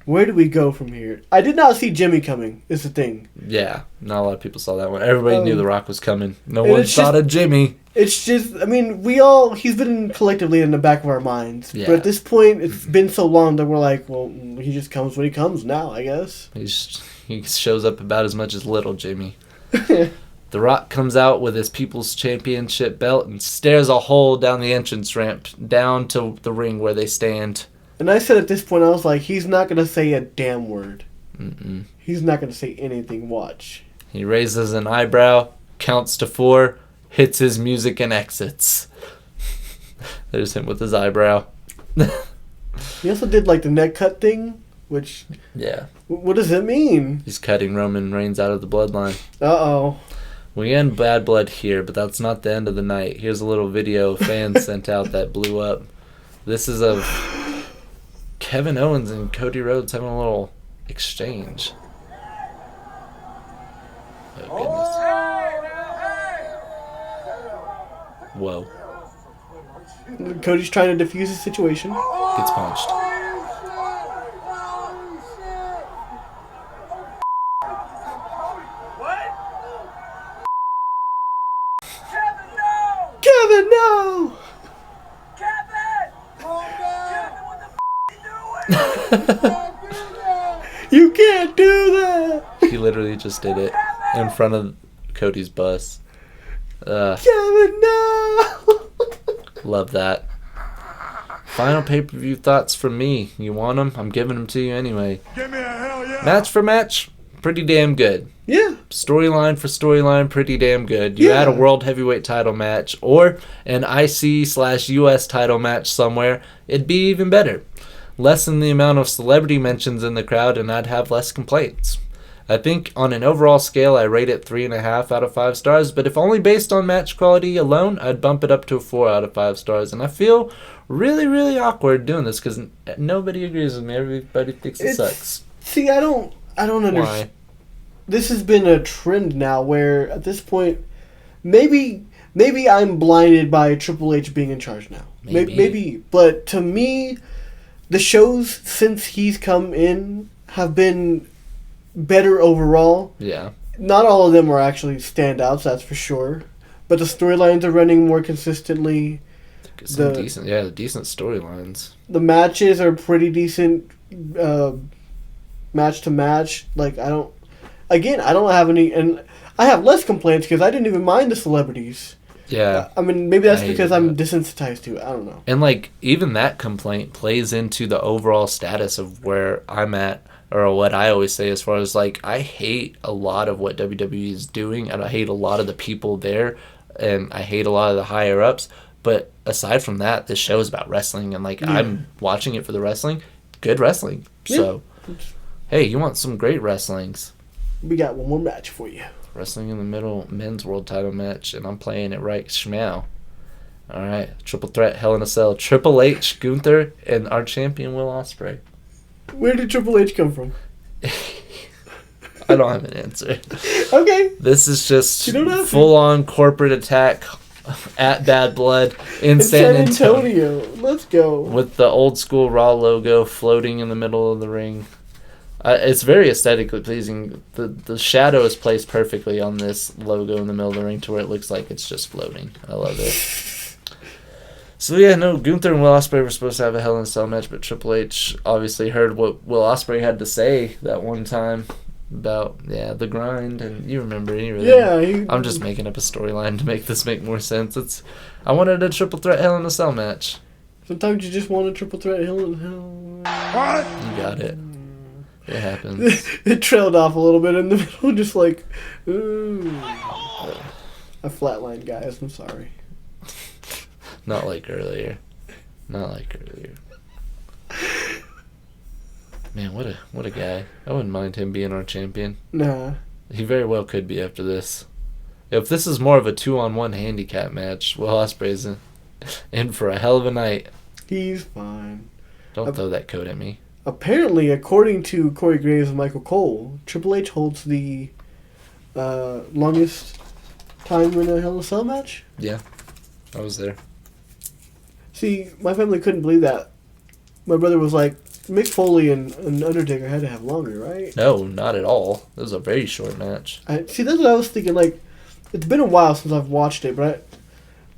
[SPEAKER 5] where do we go from here? I did not see Jimmy coming, is the thing.
[SPEAKER 6] Yeah, not a lot of people saw that one. Everybody knew The Rock was coming. No one thought of Jimmy.
[SPEAKER 5] It's just, I mean, he's been collectively in the back of our minds.
[SPEAKER 6] Yeah.
[SPEAKER 5] But at this point, it's been so long that we're like, well, he just comes when he comes now, I guess.
[SPEAKER 6] He shows up about as much as little Jimmy. The Rock comes out with his People's Championship belt and stares a hole down the entrance ramp, down to the ring where they stand.
[SPEAKER 5] And I said at this point, I was like, he's not going to say a damn word.
[SPEAKER 6] Mm-mm.
[SPEAKER 5] He's not going to say anything. Watch.
[SPEAKER 6] He raises an eyebrow, counts to 4, hits his music, and exits. There's him with his eyebrow.
[SPEAKER 5] He also did, like, the neck cut thing, which...
[SPEAKER 6] Yeah.
[SPEAKER 5] What does it mean?
[SPEAKER 6] He's cutting Roman Reigns out of the bloodline.
[SPEAKER 5] Uh-oh.
[SPEAKER 6] We end Bad Blood here, but that's not the end of the night. Here's a little video fans sent out that blew up. This is of Kevin Owens and Cody Rhodes having a little exchange. Oh, goodness. Whoa.
[SPEAKER 5] Cody's trying to defuse the situation.
[SPEAKER 6] Gets punched.
[SPEAKER 5] Kevin, no! You can't do that!
[SPEAKER 6] He literally just did it in front of Cody's bus.
[SPEAKER 5] Kevin, no!
[SPEAKER 6] Love that. Final pay-per-view thoughts from me. You want them? I'm giving them to you anyway.
[SPEAKER 2] Give me a hell yeah.
[SPEAKER 6] Match for match. pretty damn good.
[SPEAKER 5] Yeah.
[SPEAKER 6] Storyline for storyline, pretty damn good. You add a world heavyweight title match or an IC/US title match somewhere, it'd be even better. Lessen the amount of celebrity mentions in the crowd, and I'd have less complaints. I think on an overall scale, I rate it 3.5 out of 5 stars, but if only based on match quality alone, I'd bump it up to a 4 out of 5 stars. And I feel really, really awkward doing this because nobody agrees with me. Everybody thinks it sucks.
[SPEAKER 5] See, I don't understand.
[SPEAKER 6] Why?
[SPEAKER 5] This has been a trend now where at this point, maybe I'm blinded by Triple H being in charge now. Maybe. But to me, the shows since he's come in have been better overall. Yeah. Not all of them are actually standouts, that's for sure. But the storylines are running more consistently.
[SPEAKER 6] Decent storylines.
[SPEAKER 5] The matches are pretty decent, match to match. Like I don't have any, and I have less complaints because I didn't even mind the celebrities. Yeah. I mean, maybe that's because I'm desensitized to it. I don't know.
[SPEAKER 6] And like even that complaint plays into the overall status of where I'm at. Or what I always say as far as, like, I hate a lot of what WWE is doing, and I hate a lot of the people there, and I hate a lot of the higher-ups. But aside from that, this show is about wrestling, and, like, I'm watching it for the wrestling. Good wrestling. Yeah. So, hey, you want some great wrestlings.
[SPEAKER 5] We got one more match for you.
[SPEAKER 6] Wrestling in the middle, men's world title match, and I'm playing it right, schmeow. All right, triple threat, Hell in a Cell. Triple H, Gunther, and our champion, Will Ospreay.
[SPEAKER 5] Where did Triple H come from?
[SPEAKER 6] I don't have an answer.
[SPEAKER 5] Okay.
[SPEAKER 6] This is just full-on corporate attack at Bad Blood in San Antonio.
[SPEAKER 5] Let's go.
[SPEAKER 6] With the old-school Raw logo floating in the middle of the ring. It's very aesthetically pleasing. The shadow is placed perfectly on this logo in the middle of the ring to where it looks like it's just floating. I love it. So yeah, no, Gunther and Will Ospreay were supposed to have a Hell in a Cell match, but Triple H obviously heard what Will Ospreay had to say that one time about the grind, and you remember I'm just making up a storyline to make this make more sense. I wanted a triple threat Hell in a Cell match.
[SPEAKER 5] Sometimes you just want a triple threat Hell in a Cell.
[SPEAKER 6] You got it. It happens.
[SPEAKER 5] It trailed off a little bit in the middle, just like, ooh. I flatlined, guys. I'm sorry.
[SPEAKER 6] Not like earlier. Man, what a guy. I wouldn't mind him being our champion.
[SPEAKER 5] Nah.
[SPEAKER 6] He very well could be after this. If this is more of a 2-on-1 handicap match, Will Ospreay's in for a hell of a night.
[SPEAKER 5] He's fine.
[SPEAKER 6] Don't throw that coat at me.
[SPEAKER 5] Apparently, according to Corey Graves and Michael Cole, Triple H holds the longest time in a Hell in a Cell match.
[SPEAKER 6] Yeah, I was there.
[SPEAKER 5] See, my family couldn't believe that. My brother was like, Mick Foley and Undertaker had to have longer, right?
[SPEAKER 6] No, not at all. It was a very short match.
[SPEAKER 5] See, that's what I was thinking. Like, it's been a while since I've watched it, but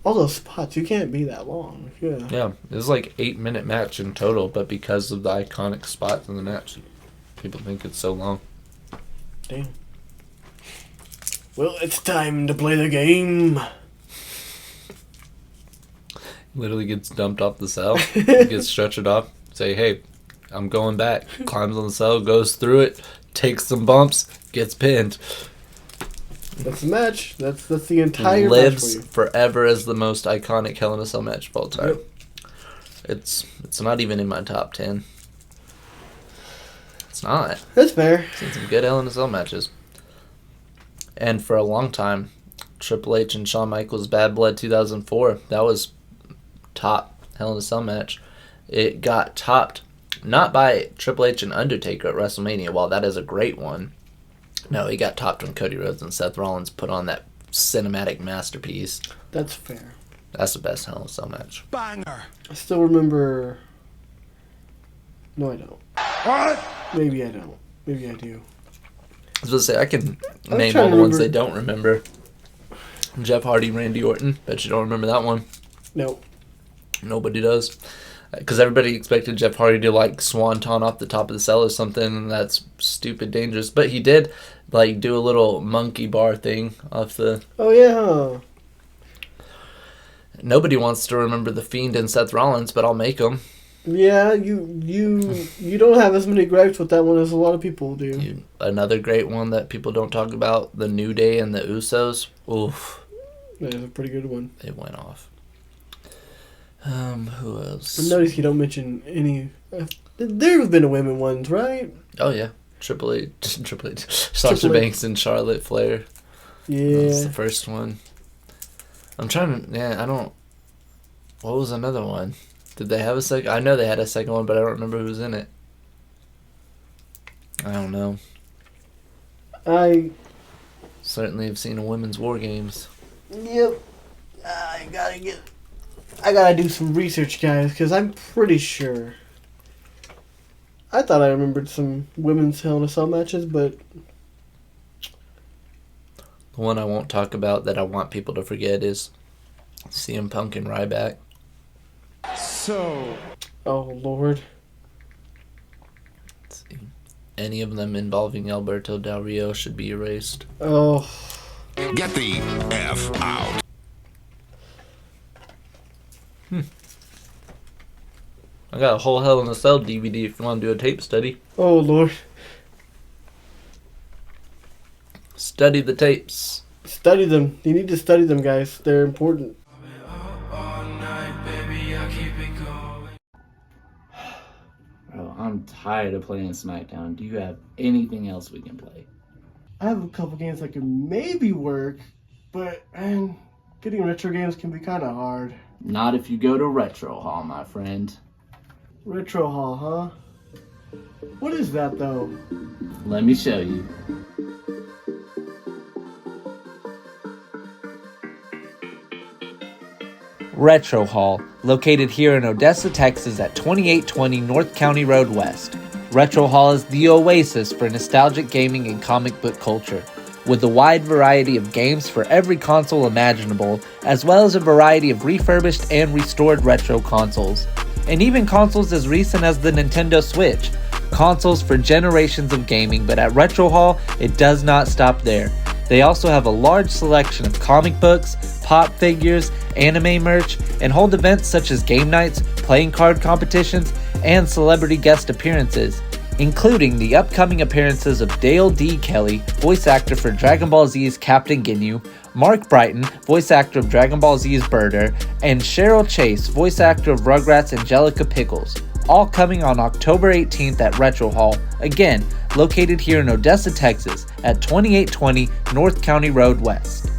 [SPEAKER 5] all those spots, you can't be that long. Yeah.
[SPEAKER 6] Yeah, it was like 8-minute match in total, but because of the iconic spots in the match, people think it's so long.
[SPEAKER 5] Damn. Well, it's time to play the game.
[SPEAKER 6] Literally gets dumped off the cell, gets stretchered off, say, hey, I'm going back. Climbs on the cell, goes through it, takes some bumps, gets pinned.
[SPEAKER 5] That's the match. That's the entire
[SPEAKER 6] Lives
[SPEAKER 5] match for you.
[SPEAKER 6] Forever as the most iconic Hell in a Cell match of all time. Yep. It's not even in my top 10. It's not.
[SPEAKER 5] That's fair.
[SPEAKER 6] Seen some good Hell in a Cell matches. And for a long time, Triple H and Shawn Michaels' Bad Blood 2004, that was top Hell in a Cell match. It got topped not by Triple H and Undertaker at WrestleMania. While that is a great one, no, it got topped when Cody Rhodes and Seth Rollins put on that cinematic masterpiece.
[SPEAKER 5] That's fair.
[SPEAKER 6] That's the best Hell in a Cell match.
[SPEAKER 2] Banger.
[SPEAKER 5] I still remember. No, I don't.
[SPEAKER 2] What?
[SPEAKER 5] Maybe I don't. Maybe I do.
[SPEAKER 6] I was going to say, I can name all the ones they don't remember. Jeff Hardy, Randy Orton. Bet you don't remember that one.
[SPEAKER 5] Nope.
[SPEAKER 6] Nobody does. Because everybody expected Jeff Hardy to, like, swanton off the top of the cell or something, and that's stupid dangerous. But he did, like, do a little monkey bar thing off the...
[SPEAKER 5] Oh, yeah.
[SPEAKER 6] Nobody wants to remember The Fiend and Seth Rollins, but I'll make them.
[SPEAKER 5] Yeah, you don't have as many gripes with that one as a lot of people do.
[SPEAKER 6] Another great one that people don't talk about, the New Day and the Usos. Oof.
[SPEAKER 5] That is a pretty good one.
[SPEAKER 6] It went off. Who else?
[SPEAKER 5] Notice you don't mention any. There have been a women ones, right?
[SPEAKER 6] Oh yeah, Triple H, Sasha Banks and Charlotte Flair.
[SPEAKER 5] Yeah,
[SPEAKER 6] That's the first one. I'm trying to. Yeah, I don't. What was another one? Did they have a second? I know they had a second one, but I don't remember who was in it. I don't know.
[SPEAKER 5] I
[SPEAKER 6] Certainly have seen a women's War Games.
[SPEAKER 5] Yep. I gotta do some research, guys, because I'm pretty sure. I thought I remembered some women's Hell in a Cell matches, but
[SPEAKER 6] The one I won't talk about that I want people to forget is CM Punk and Ryback.
[SPEAKER 2] So,
[SPEAKER 5] oh lord,
[SPEAKER 6] Let's see. Any of them involving Alberto Del Rio should be erased.
[SPEAKER 5] oh,
[SPEAKER 8] Get the F out.
[SPEAKER 6] I got a whole Hell in a Cell DVD if you want to do a tape study.
[SPEAKER 5] oh lord.
[SPEAKER 6] Study the tapes.
[SPEAKER 5] Study them. You need to study them, guys. They're important.
[SPEAKER 9] Bro, I'm tired of playing SmackDown. Do you have anything else we can play?
[SPEAKER 5] I have a couple games that could maybe work, but man, getting retro games can be kind of hard.
[SPEAKER 9] Not if you go to Retro Hall, my friend.
[SPEAKER 5] Retro Hall, huh? What is that though?
[SPEAKER 9] Let me show you.
[SPEAKER 6] Retro Hall, located here in Odessa, Texas at 2820 North County Road West. Retro Hall is the oasis for nostalgic gaming and comic book culture, with a wide variety of games for every console imaginable, as well as a variety of refurbished and restored retro consoles. And even consoles as recent as the Nintendo Switch. Consoles for generations of gaming, but at Retro Hall, it does not stop there. They also have a large selection of comic books, pop figures, anime merch, and hold events such as game nights, playing card competitions, and celebrity guest appearances, including the upcoming appearances of Dale D. Kelly, voice actor for Dragon Ball Z's Captain Ginyu, Mark Brighton, voice actor of Dragon Ball Z's Birder, and Cheryl Chase, voice actor of Rugrats' Angelica Pickles, all coming on October 18th at Retro Hall, again, located here in Odessa, Texas, at 2820 North County Road West.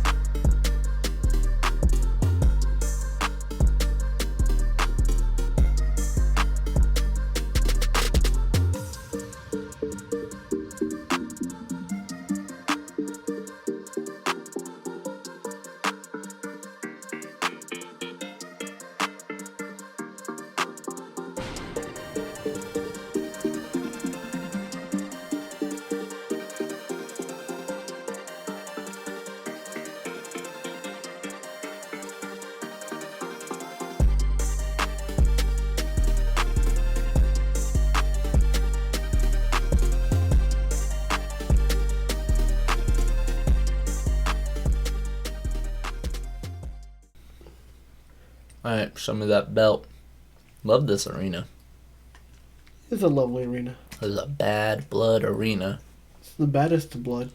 [SPEAKER 6] Alright, show me that belt. Love this arena.
[SPEAKER 5] It's a lovely arena.
[SPEAKER 6] This is a Bad Blood arena.
[SPEAKER 5] It's the baddest of blood.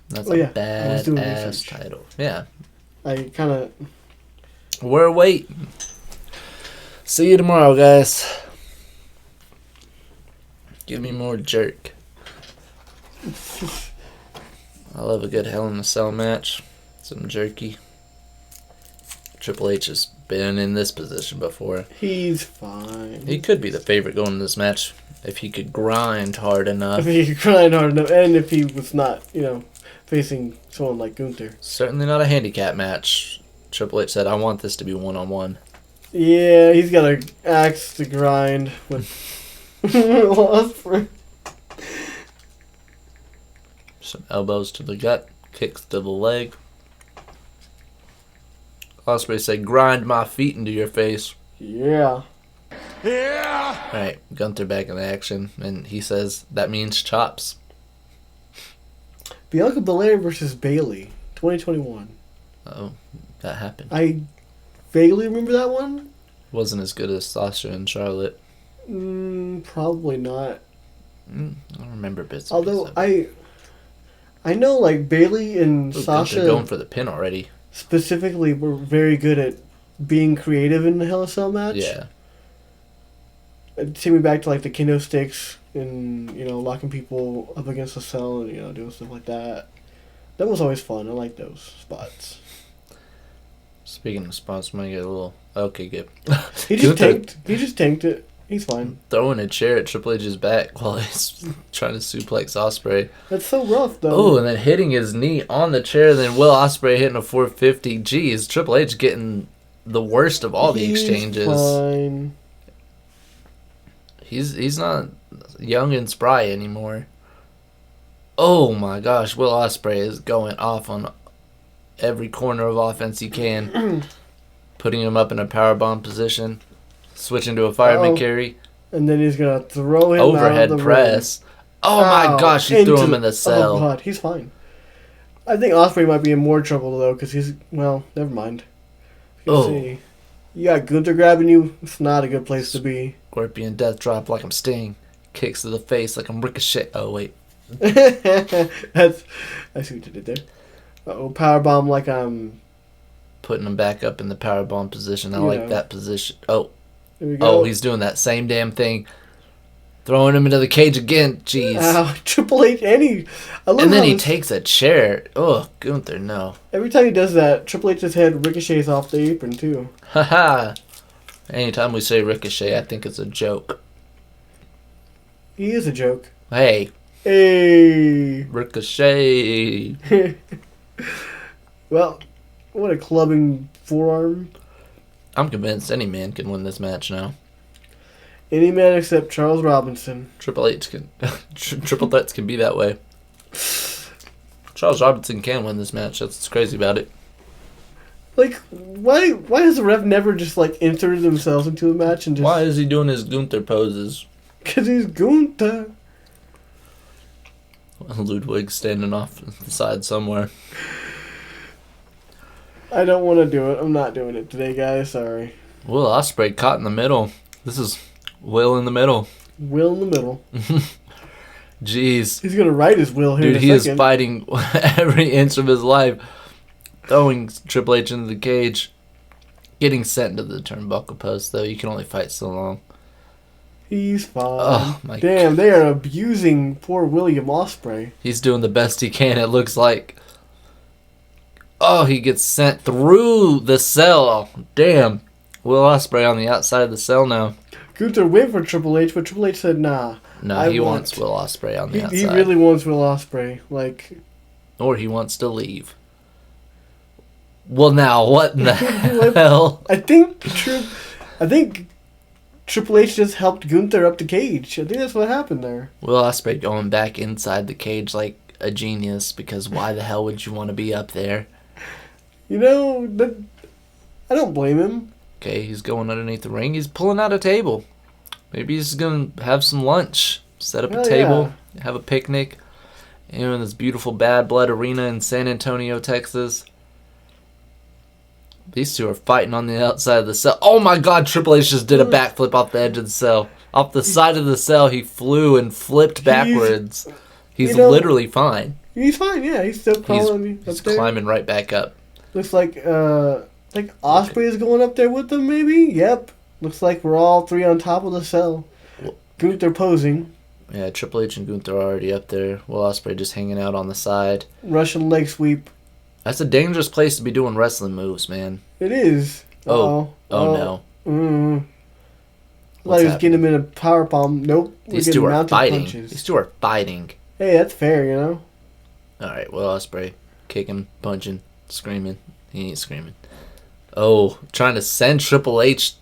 [SPEAKER 6] That's
[SPEAKER 5] Oh, yeah. I was
[SPEAKER 6] bad
[SPEAKER 5] doing
[SPEAKER 6] ass
[SPEAKER 5] research.
[SPEAKER 6] title. Yeah.
[SPEAKER 5] I kind of.
[SPEAKER 6] We're waiting. See you tomorrow, guys. Give me more jerk. I love a good Hell in a Cell match. Some jerky. Triple H has been in this position before.
[SPEAKER 5] He's fine.
[SPEAKER 6] He could be the favorite going in this match if he could grind hard enough.
[SPEAKER 5] If he could grind hard enough, and if he was not, facing someone like Gunther.
[SPEAKER 6] Certainly not a handicap match. Triple H said, I want this to be one-on-one.
[SPEAKER 5] Yeah, he's got an axe to grind with Osprey.
[SPEAKER 6] Some elbows to the gut, kicks to the leg. Osprey said, grind my feet into your face.
[SPEAKER 5] Yeah.
[SPEAKER 2] yeah!
[SPEAKER 6] Alright, Gunther back in action, and he says, that means chops.
[SPEAKER 5] Bianca Belair versus Bayley, 2021.
[SPEAKER 6] Oh, that happened.
[SPEAKER 5] I vaguely remember that one.
[SPEAKER 6] Wasn't as good as Sasha and Charlotte.
[SPEAKER 5] Probably not.
[SPEAKER 6] I don't remember bits.
[SPEAKER 5] Although I know like Bailey and Sasha
[SPEAKER 6] They're going for the pin already.
[SPEAKER 5] Specifically were very good at being creative in the Hell in a Cell match.
[SPEAKER 6] Yeah.
[SPEAKER 5] It took me back to like the kendo sticks and locking people up against the cell and doing stuff like that. That was always fun. I like those spots.
[SPEAKER 6] Speaking of spots, might get a little okay. Good.
[SPEAKER 5] He just tanked it. He's fine.
[SPEAKER 6] Throwing a chair at Triple H's back while he's trying to suplex Ospreay.
[SPEAKER 5] That's so rough, though.
[SPEAKER 6] Oh, and then hitting his knee on the chair, then Will Ospreay hitting a 450. Geez, Triple H getting the worst of all the exchanges.
[SPEAKER 5] Fine.
[SPEAKER 6] He's not young and spry anymore. Oh my gosh, Will Ospreay is going off on every corner of offense he can. Putting him up in a powerbomb position. Switching to a fireman carry.
[SPEAKER 5] And then he's going to throw him
[SPEAKER 6] overhead
[SPEAKER 5] out of the
[SPEAKER 6] press. Ring. Oh my gosh, he threw him in the cell.
[SPEAKER 5] Oh god, he's fine. I think Ospreay might be in more trouble though, because he's, well, never mind. See. You got Gunther grabbing you, it's not a good place to be.
[SPEAKER 6] Scorpion death drop like I'm Sting. Kicks to the face like I'm Ricochet. Oh wait.
[SPEAKER 5] I see what you did there. Powerbomb like I'm...
[SPEAKER 6] Putting him back up in the powerbomb position. I like that position. Oh.
[SPEAKER 5] There we go.
[SPEAKER 6] Oh, he's doing that same damn thing. Throwing him into the cage again. Jeez.
[SPEAKER 5] Ow, Triple H, and
[SPEAKER 6] then he takes a chair. Oh, Gunther, no.
[SPEAKER 5] Every time he does that, Triple H's head ricochets off the apron, too.
[SPEAKER 6] Haha. Anytime we say Ricochet, I think it's a joke.
[SPEAKER 5] He is a joke.
[SPEAKER 6] Hey.
[SPEAKER 5] Hey.
[SPEAKER 6] Ricochet.
[SPEAKER 5] Well, what a clubbing forearm.
[SPEAKER 6] I'm convinced any man can win this match now.
[SPEAKER 5] Any man except Charles Robinson.
[SPEAKER 6] Triple H can. Triple threats can be that way. Charles Robinson can win this match. That's what's crazy about it.
[SPEAKER 5] Like, why has the ref never just, like, inserted themselves into the match and just...
[SPEAKER 6] Why is he doing his Gunther poses?
[SPEAKER 5] Because he's Gunther.
[SPEAKER 6] Ludwig standing off the side somewhere.
[SPEAKER 5] I don't want to do it. I'm not doing it today, guys. Sorry.
[SPEAKER 6] Will Ospreay caught in the middle. This is Will in the middle.
[SPEAKER 5] Will in the middle.
[SPEAKER 6] Jeez.
[SPEAKER 5] He's going to ride his will here
[SPEAKER 6] Dude, he is fighting every inch of his life. Throwing Triple H into the cage. Getting sent into the turnbuckle post, though. You can only fight so long.
[SPEAKER 5] He's fine.
[SPEAKER 6] Oh, my
[SPEAKER 5] Damn, they are abusing poor William Ospreay.
[SPEAKER 6] He's doing the best he can, it looks like. Oh, he gets sent through the cell. Damn. Will Ospreay on the outside of the cell now.
[SPEAKER 5] Gunther went for Triple H, but Triple H said, nah.
[SPEAKER 6] No, he wants Will Ospreay on the outside.
[SPEAKER 5] He really wants Will Ospreay. Like...
[SPEAKER 6] Or he wants to leave. Well, now, what in the hell?
[SPEAKER 5] I think Triple H just helped Gunther up the cage. I think that's what happened there.
[SPEAKER 6] Will Ospreay going back inside the cage like a genius, because why the hell would you want to be up there?
[SPEAKER 5] I don't blame him.
[SPEAKER 6] Okay, he's going underneath the ring. He's pulling out a table. Maybe he's going to have some lunch. Set up a table. Yeah. Have a picnic. In this beautiful Bad Blood arena in San Antonio, Texas. These two are fighting on the outside of the cell. Oh my god, Triple H just did a backflip off the edge of the cell. Off the side of the cell, he flew and flipped backwards. He's literally fine.
[SPEAKER 5] He's fine, yeah. He's still crawling
[SPEAKER 6] He's climbing right back up.
[SPEAKER 5] Looks like Ospreay is going up there with them, maybe? Yep. Looks like we're all three on top of the cell. Gunther posing.
[SPEAKER 6] Yeah, Triple H and Gunther are already up there. Will Ospreay just hanging out on the side.
[SPEAKER 5] Russian leg sweep.
[SPEAKER 6] That's a dangerous place to be doing wrestling moves, man.
[SPEAKER 5] It is.
[SPEAKER 6] Oh no.
[SPEAKER 5] I thought he was getting him in a powerbomb. Nope.
[SPEAKER 6] These two are fighting. These two are fighting.
[SPEAKER 5] Hey, that's fair,
[SPEAKER 6] Alright, Will Ospreay. Kicking, punching, screaming. He ain't screaming. Oh, trying to send Triple H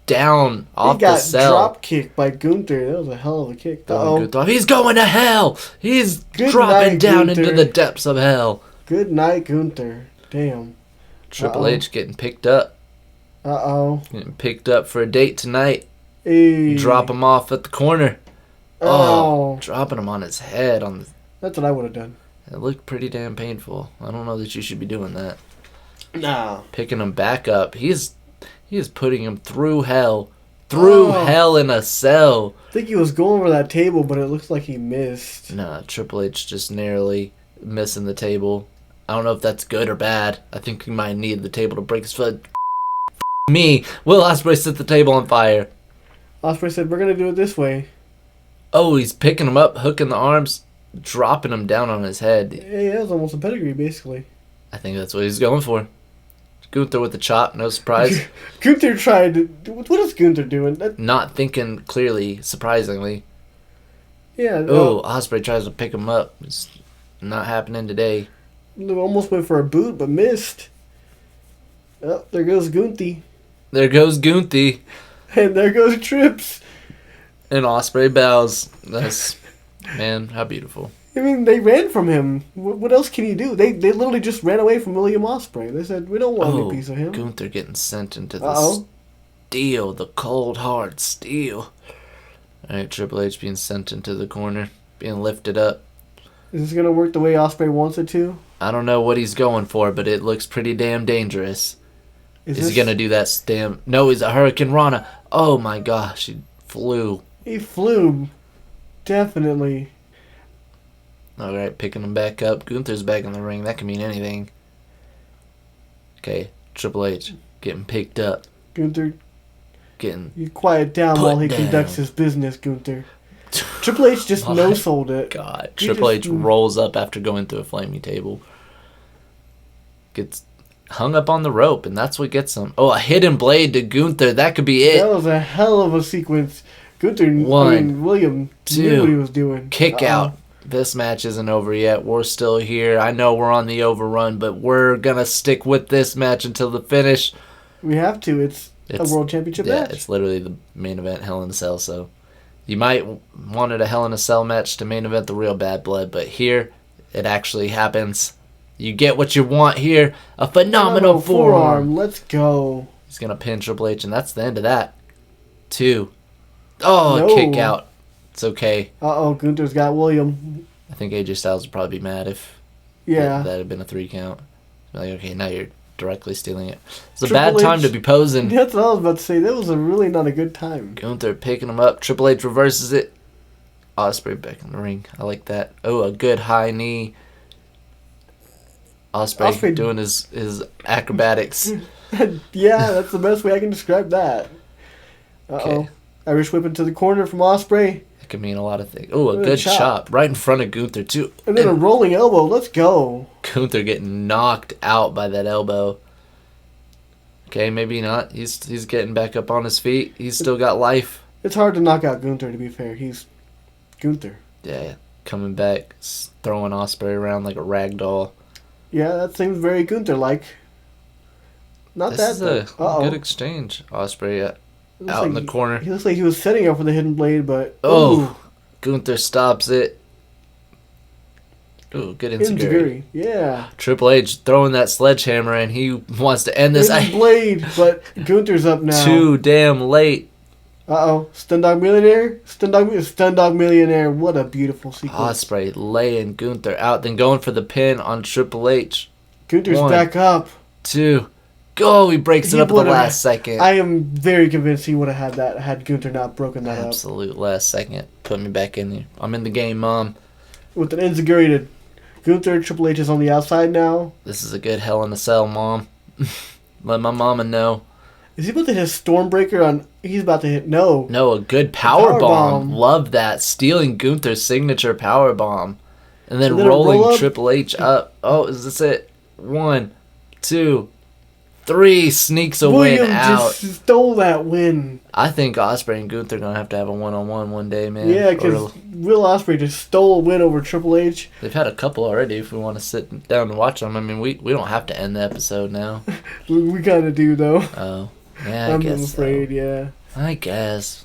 [SPEAKER 6] down off the cell.
[SPEAKER 5] He got drop kicked by Gunther. That was a hell of a kick.
[SPEAKER 6] He's going to hell. He's dropping down into the depths of hell.
[SPEAKER 5] Good night, Gunther. Damn.
[SPEAKER 6] Triple H getting picked up. Getting picked up for a date tonight.
[SPEAKER 5] Hey.
[SPEAKER 6] Drop him off at the corner. Oh, dropping him on his head.
[SPEAKER 5] That's what I would have done.
[SPEAKER 6] It looked pretty damn painful. I don't know that you should be doing that.
[SPEAKER 5] Nah.
[SPEAKER 6] Picking him back up. He's He is putting him through hell. Through hell in a cell.
[SPEAKER 5] I think he was going for that table, but it looks like he missed.
[SPEAKER 6] Nah, Triple H just narrowly missing the table. I don't know if that's good or bad. I think he might need the table to break his foot. Me. Will Ospreay set the table on fire.
[SPEAKER 5] Ospreay said, we're going to do it this way.
[SPEAKER 6] Oh, he's picking him up, hooking the arms, dropping him down on his head.
[SPEAKER 5] Yeah, that was almost a pedigree, basically.
[SPEAKER 6] I think that's what he's going for. Gunther with the chop, no surprise.
[SPEAKER 5] Gunther tried to... What is Gunther doing?
[SPEAKER 6] Not thinking clearly, surprisingly.
[SPEAKER 5] Yeah.
[SPEAKER 6] Oh, Ospreay tries to pick him up. It's not happening today.
[SPEAKER 5] Almost went for a boot, but missed. Oh, there goes Gunther.
[SPEAKER 6] There goes Gunther.
[SPEAKER 5] And there goes Trips.
[SPEAKER 6] And Ospreay bows. That's... Man, how beautiful.
[SPEAKER 5] I mean, they ran from him. What else can you do? They literally just ran away from William Ospreay. They said, we don't want any piece of him.
[SPEAKER 6] Gunther getting sent into the steel, the cold, hard steel. Alright, Triple H being sent into the corner, being lifted up.
[SPEAKER 5] Is this going to work the way Ospreay wants it to?
[SPEAKER 6] I don't know what he's going for, but it looks pretty damn dangerous. Is he going to do that damn... No, he's a Hurricane Rana. Oh my gosh, he flew.
[SPEAKER 5] He flew. Definitely.
[SPEAKER 6] Alright, picking him back up. Gunther's back in the ring. That can mean anything. Okay, Triple H getting picked up.
[SPEAKER 5] Gunther,
[SPEAKER 6] getting...
[SPEAKER 5] You quiet down while he conducts his business, Gunther. Triple H just no-sold it.
[SPEAKER 6] God, Triple H rolls up after going through a flaming table. Gets hung up on the rope, and that's what gets him. Oh, a hidden blade to Gunther. That could be it.
[SPEAKER 5] That was a hell of a sequence. Gunther, William knew what he was doing.
[SPEAKER 6] Kick out. This match isn't over yet. We're still here. I know we're on the overrun, but we're going to stick with this match until the finish.
[SPEAKER 5] We have to. It's a World Championship match.
[SPEAKER 6] Yeah, it's literally the main event, Hell in a Cell. So you might wanted a Hell in a Cell match to main event the real Bad Blood, but here it actually happens. You get what you want here. A phenomenal forearm.
[SPEAKER 5] Let's go.
[SPEAKER 6] He's going to pin Triple H, and that's the end of that. 2. Oh, kick out. It's okay.
[SPEAKER 5] Gunther's got William.
[SPEAKER 6] I think AJ Styles would probably be mad if that had been a 3 count. Like, okay, now you're directly stealing it. It's a bad time to be posing.
[SPEAKER 5] That's what I was about to say. That was really not a good time.
[SPEAKER 6] Gunther picking him up. Triple H reverses it. Ospreay back in the ring. I like that. Oh, a good high knee. Ospreay doing his acrobatics.
[SPEAKER 5] Yeah, that's the best way I can describe that.
[SPEAKER 6] Okay.
[SPEAKER 5] Irish whip into the corner from Ospreay.
[SPEAKER 6] It could mean a lot of things. Oh, a good chop right in front of Gunther too.
[SPEAKER 5] And then a rolling elbow. Let's go.
[SPEAKER 6] Gunther getting knocked out by that elbow. Okay, maybe not. He's getting back up on his feet. He's still got life.
[SPEAKER 5] It's hard to knock out Gunther, to be fair. He's Gunther.
[SPEAKER 6] Yeah, coming back, throwing Ospreay around like a rag doll.
[SPEAKER 5] Yeah, that seems very Gunther-like. Not
[SPEAKER 6] this
[SPEAKER 5] that
[SPEAKER 6] is a good exchange. Ospreay out in the corner.
[SPEAKER 5] He looks like he was setting up for the hidden blade, but
[SPEAKER 6] Gunther stops it. Ooh, good enziguri.
[SPEAKER 5] Yeah.
[SPEAKER 6] Triple H throwing that sledgehammer, and he wants to end this.
[SPEAKER 5] Hidden blade, but Gunther's up now.
[SPEAKER 6] Too damn late.
[SPEAKER 5] Stun Dog Millionaire? Stun Dog Millionaire. What a beautiful sequence.
[SPEAKER 6] Ospreay laying Gunther out, then going for the pin on Triple H.
[SPEAKER 5] Gunther's back up.
[SPEAKER 6] 2. Go! He breaks it up at the last second.
[SPEAKER 5] I am very convinced he would have had that had Gunther not broken that
[SPEAKER 6] Absolute last second. Put me back in there. I'm in the game, Mom.
[SPEAKER 5] With an enziguri to Gunther, Triple H is on the outside now.
[SPEAKER 6] This is a good Hell in a Cell, Mom. Let my mama know.
[SPEAKER 5] Is he about to hit Stormbreaker on... He's about to hit... No,
[SPEAKER 6] a good power bomb. Love that. Stealing Gunther's signature power bomb. And then rolling Triple H up. Oh, is this it? 1, 2, 3. Sneaks a win out.
[SPEAKER 5] Just stole that win.
[SPEAKER 6] I think Ospreay and Gunther are going to have a one-on-one one day, man.
[SPEAKER 5] Yeah, because Will Ospreay just stole a win over Triple H.
[SPEAKER 6] They've had a couple already if we want to sit down and watch them. I mean, we don't have to end the episode now.
[SPEAKER 5] We kind of do, though.
[SPEAKER 6] Oh. Yeah, I guess
[SPEAKER 5] I'm afraid, yeah.
[SPEAKER 6] I guess.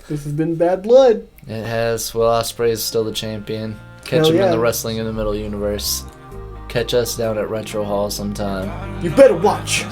[SPEAKER 5] This has been Bad Blood.
[SPEAKER 6] It has. Will Ospreay is still the champion. Catch him in the Wrestling in the Middle universe. Catch us down at Retro Hall sometime.
[SPEAKER 5] You better watch.